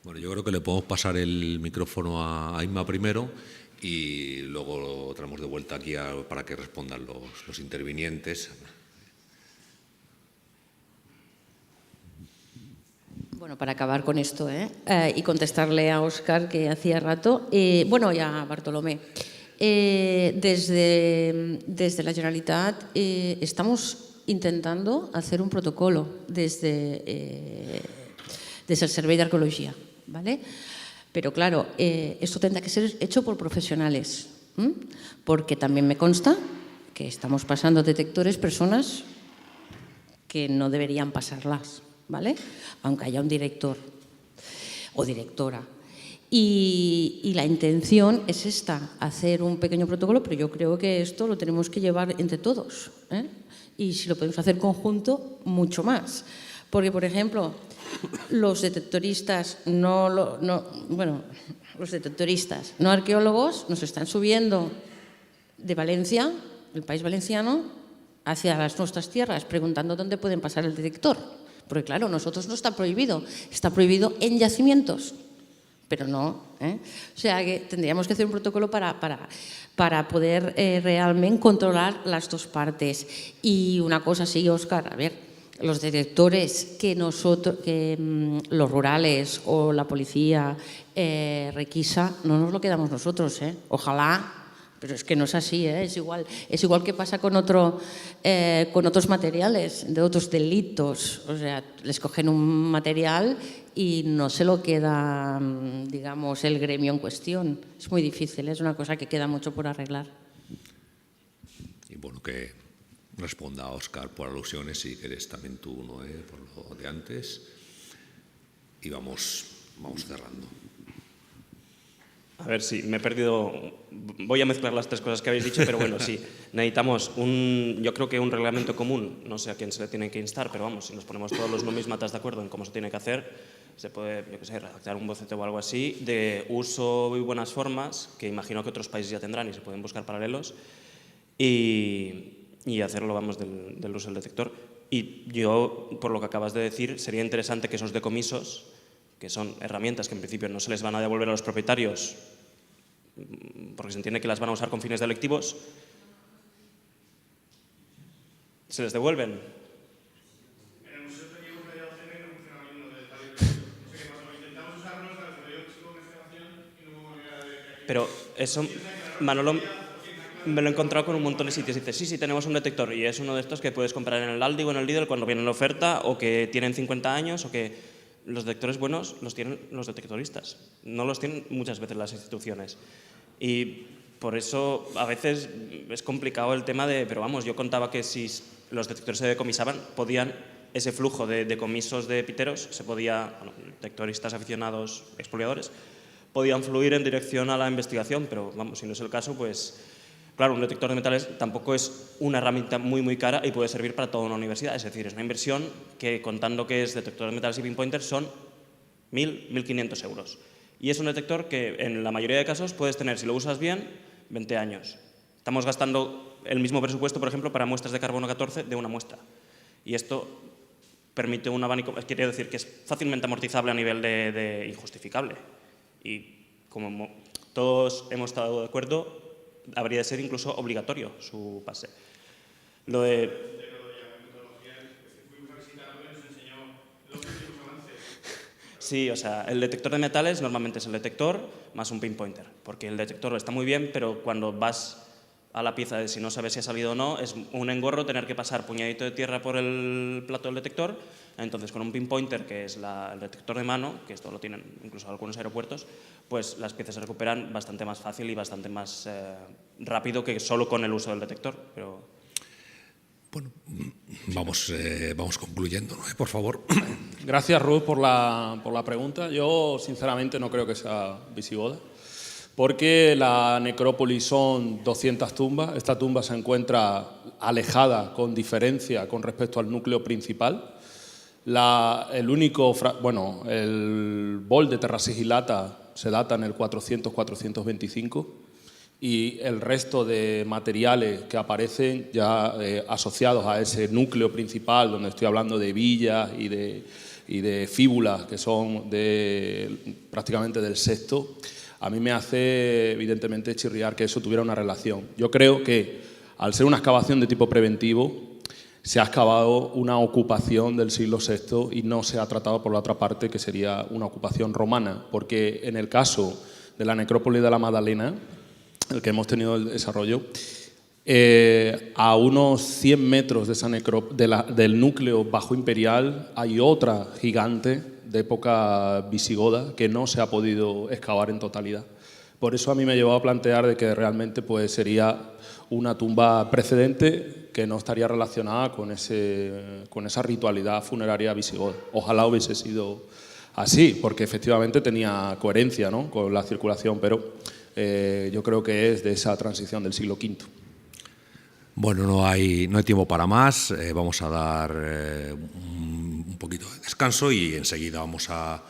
Bueno, yo creo que le podemos pasar el micrófono a Inma primero y luego lo traemos de vuelta aquí para que respondan los intervinientes. Bueno, para acabar con esto y contestarle a Óscar, que hacía rato, bueno, y a Bartolomé. Desde la Generalitat estamos intentando hacer un protocolo desde el Servei de Arqueología, ¿vale? Pero claro, esto tendrá que ser hecho por profesionales, porque también me consta que estamos pasando detectores personas que no deberían pasarlas, ¿vale? Aunque haya un director o directora. Y la intención es esta, hacer un pequeño protocolo, pero yo creo que esto lo tenemos que llevar entre todos, y si lo podemos hacer conjunto, mucho más. Porque, por ejemplo, los detectoristas los detectoristas no arqueólogos nos están subiendo de Valencia, el país valenciano, hacia nuestras tierras, preguntando dónde pueden pasar el detector. Porque claro, nosotros no está prohibido en yacimientos, pero no. O sea, que tendríamos que hacer un protocolo para poder realmente controlar las dos partes. Y una cosa sí, Óscar, a ver, los detectores que los rurales o la policía requisa, no nos lo quedamos nosotros, ojalá. Pero es que no es así, es igual que pasa con otros materiales de otros delitos. O sea, les cogen un material y no se lo queda, digamos, el gremio en cuestión. Es muy difícil, es una cosa que queda mucho por arreglar. Y bueno, que responda a Óscar por alusiones, si quieres también tú, Noé, por lo de antes. Y vamos cerrando. A ver, sí, me he perdido. Voy a mezclar las tres cosas que habéis dicho, pero bueno, sí. Necesitamos yo creo que un reglamento común, no sé a quién se le tiene que instar, pero vamos, si nos ponemos todos los numismatas de acuerdo en cómo se tiene que hacer, se puede, yo qué sé, redactar un boceto o algo así de uso y buenas formas, que imagino que otros países ya tendrán y se pueden buscar paralelos, y hacerlo, vamos, del uso del detector. Y yo, por lo que acabas de decir, sería interesante que esos decomisos, que son herramientas que en principio no se les van a devolver a los propietarios porque se entiende que las van a usar con fines delictivos, se les devuelven. En el museo teníamos una delegación en un funcionamiento de tal y no sé qué pasó. Intentamos usarlos, se dio una excavación y no hubo manera de que... Pero eso, Manolo, me lo he encontrado con un montón de sitios. Dice, sí, tenemos un detector y es uno de estos que puedes comprar en el Aldi o en el Lidl cuando viene en oferta, o que tienen 50 años, o que... Los detectores buenos los tienen los detectoristas, no los tienen muchas veces las instituciones. Y por eso a veces es complicado el tema de... Pero vamos, yo contaba que si los detectores se decomisaban, ese flujo de decomisos de piteros, detectoristas aficionados, expoliadores, podían fluir en dirección a la investigación, pero vamos, si no es el caso, pues... Claro, un detector de metales tampoco es una herramienta muy, muy cara y puede servir para toda una universidad. Es decir, es una inversión que, contando que es detector de metales y pinpointers, son 1.000, 1.500 euros. Y es un detector que, en la mayoría de casos, puedes tener, si lo usas bien, 20 años. Estamos gastando el mismo presupuesto, por ejemplo, para muestras de carbono 14 de una muestra. Y esto permite un abanico, quiero decir que es fácilmente amortizable a nivel de injustificable. Y como todos hemos estado de acuerdo, habría de ser incluso obligatorio su pase. Lo de... Sí, o sea, el detector de metales normalmente es el detector más un pinpointer, porque el detector está muy bien, pero cuando vas a la pieza de si no sabes si ha salido o no, es un engorro tener que pasar puñadito de tierra por el plato del detector. Entonces, con un pinpointer, que es el detector de mano, que esto lo tienen incluso algunos aeropuertos, pues las piezas se recuperan bastante más fácil y bastante más rápido que solo con el uso del detector. Pero... Bueno, vamos concluyendo, ¿no? Por favor. Gracias, Ruth, por la pregunta. Yo, sinceramente, no creo que sea visigoda, porque la necrópolis son 200 tumbas. Esta tumba se encuentra alejada con diferencia con respecto al núcleo principal. El bol de Terra Sigillata se data en el 400-425 y el resto de materiales que aparecen ya asociados a ese núcleo principal, donde estoy hablando de villas y de fíbulas que son prácticamente del sexto, a mí me hace evidentemente chirriar que eso tuviera una relación. Yo creo que al ser una excavación de tipo preventivo, se ha excavado una ocupación del siglo VI y no se ha tratado por la otra parte, que sería una ocupación romana, porque en el caso de la necrópolis de la Magdalena, el que hemos tenido el desarrollo, a unos 100 metros de esa del núcleo bajo imperial hay otra gigante de época visigoda que no se ha podido excavar en totalidad. Por eso a mí me ha llevado a plantear de que realmente pues, sería una tumba precedente que no estaría relacionada con esa ritualidad funeraria visigoda. Ojalá hubiese sido así, porque efectivamente tenía coherencia, ¿no?, con la circulación, pero yo creo que es de esa transición del siglo V. Bueno, no hay tiempo para más. Vamos a dar un poquito de descanso y enseguida vamos a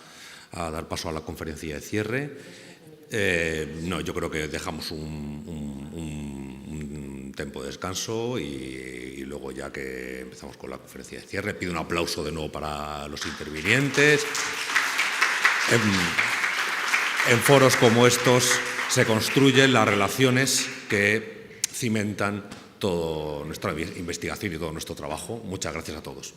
dar paso a la conferencia de cierre. No, yo creo que dejamos un tiempo de descanso y luego ya que empezamos con la conferencia de cierre, pido un aplauso de nuevo para los intervinientes. En foros como estos se construyen las relaciones que cimentan toda nuestra investigación y todo nuestro trabajo. Muchas gracias a todos.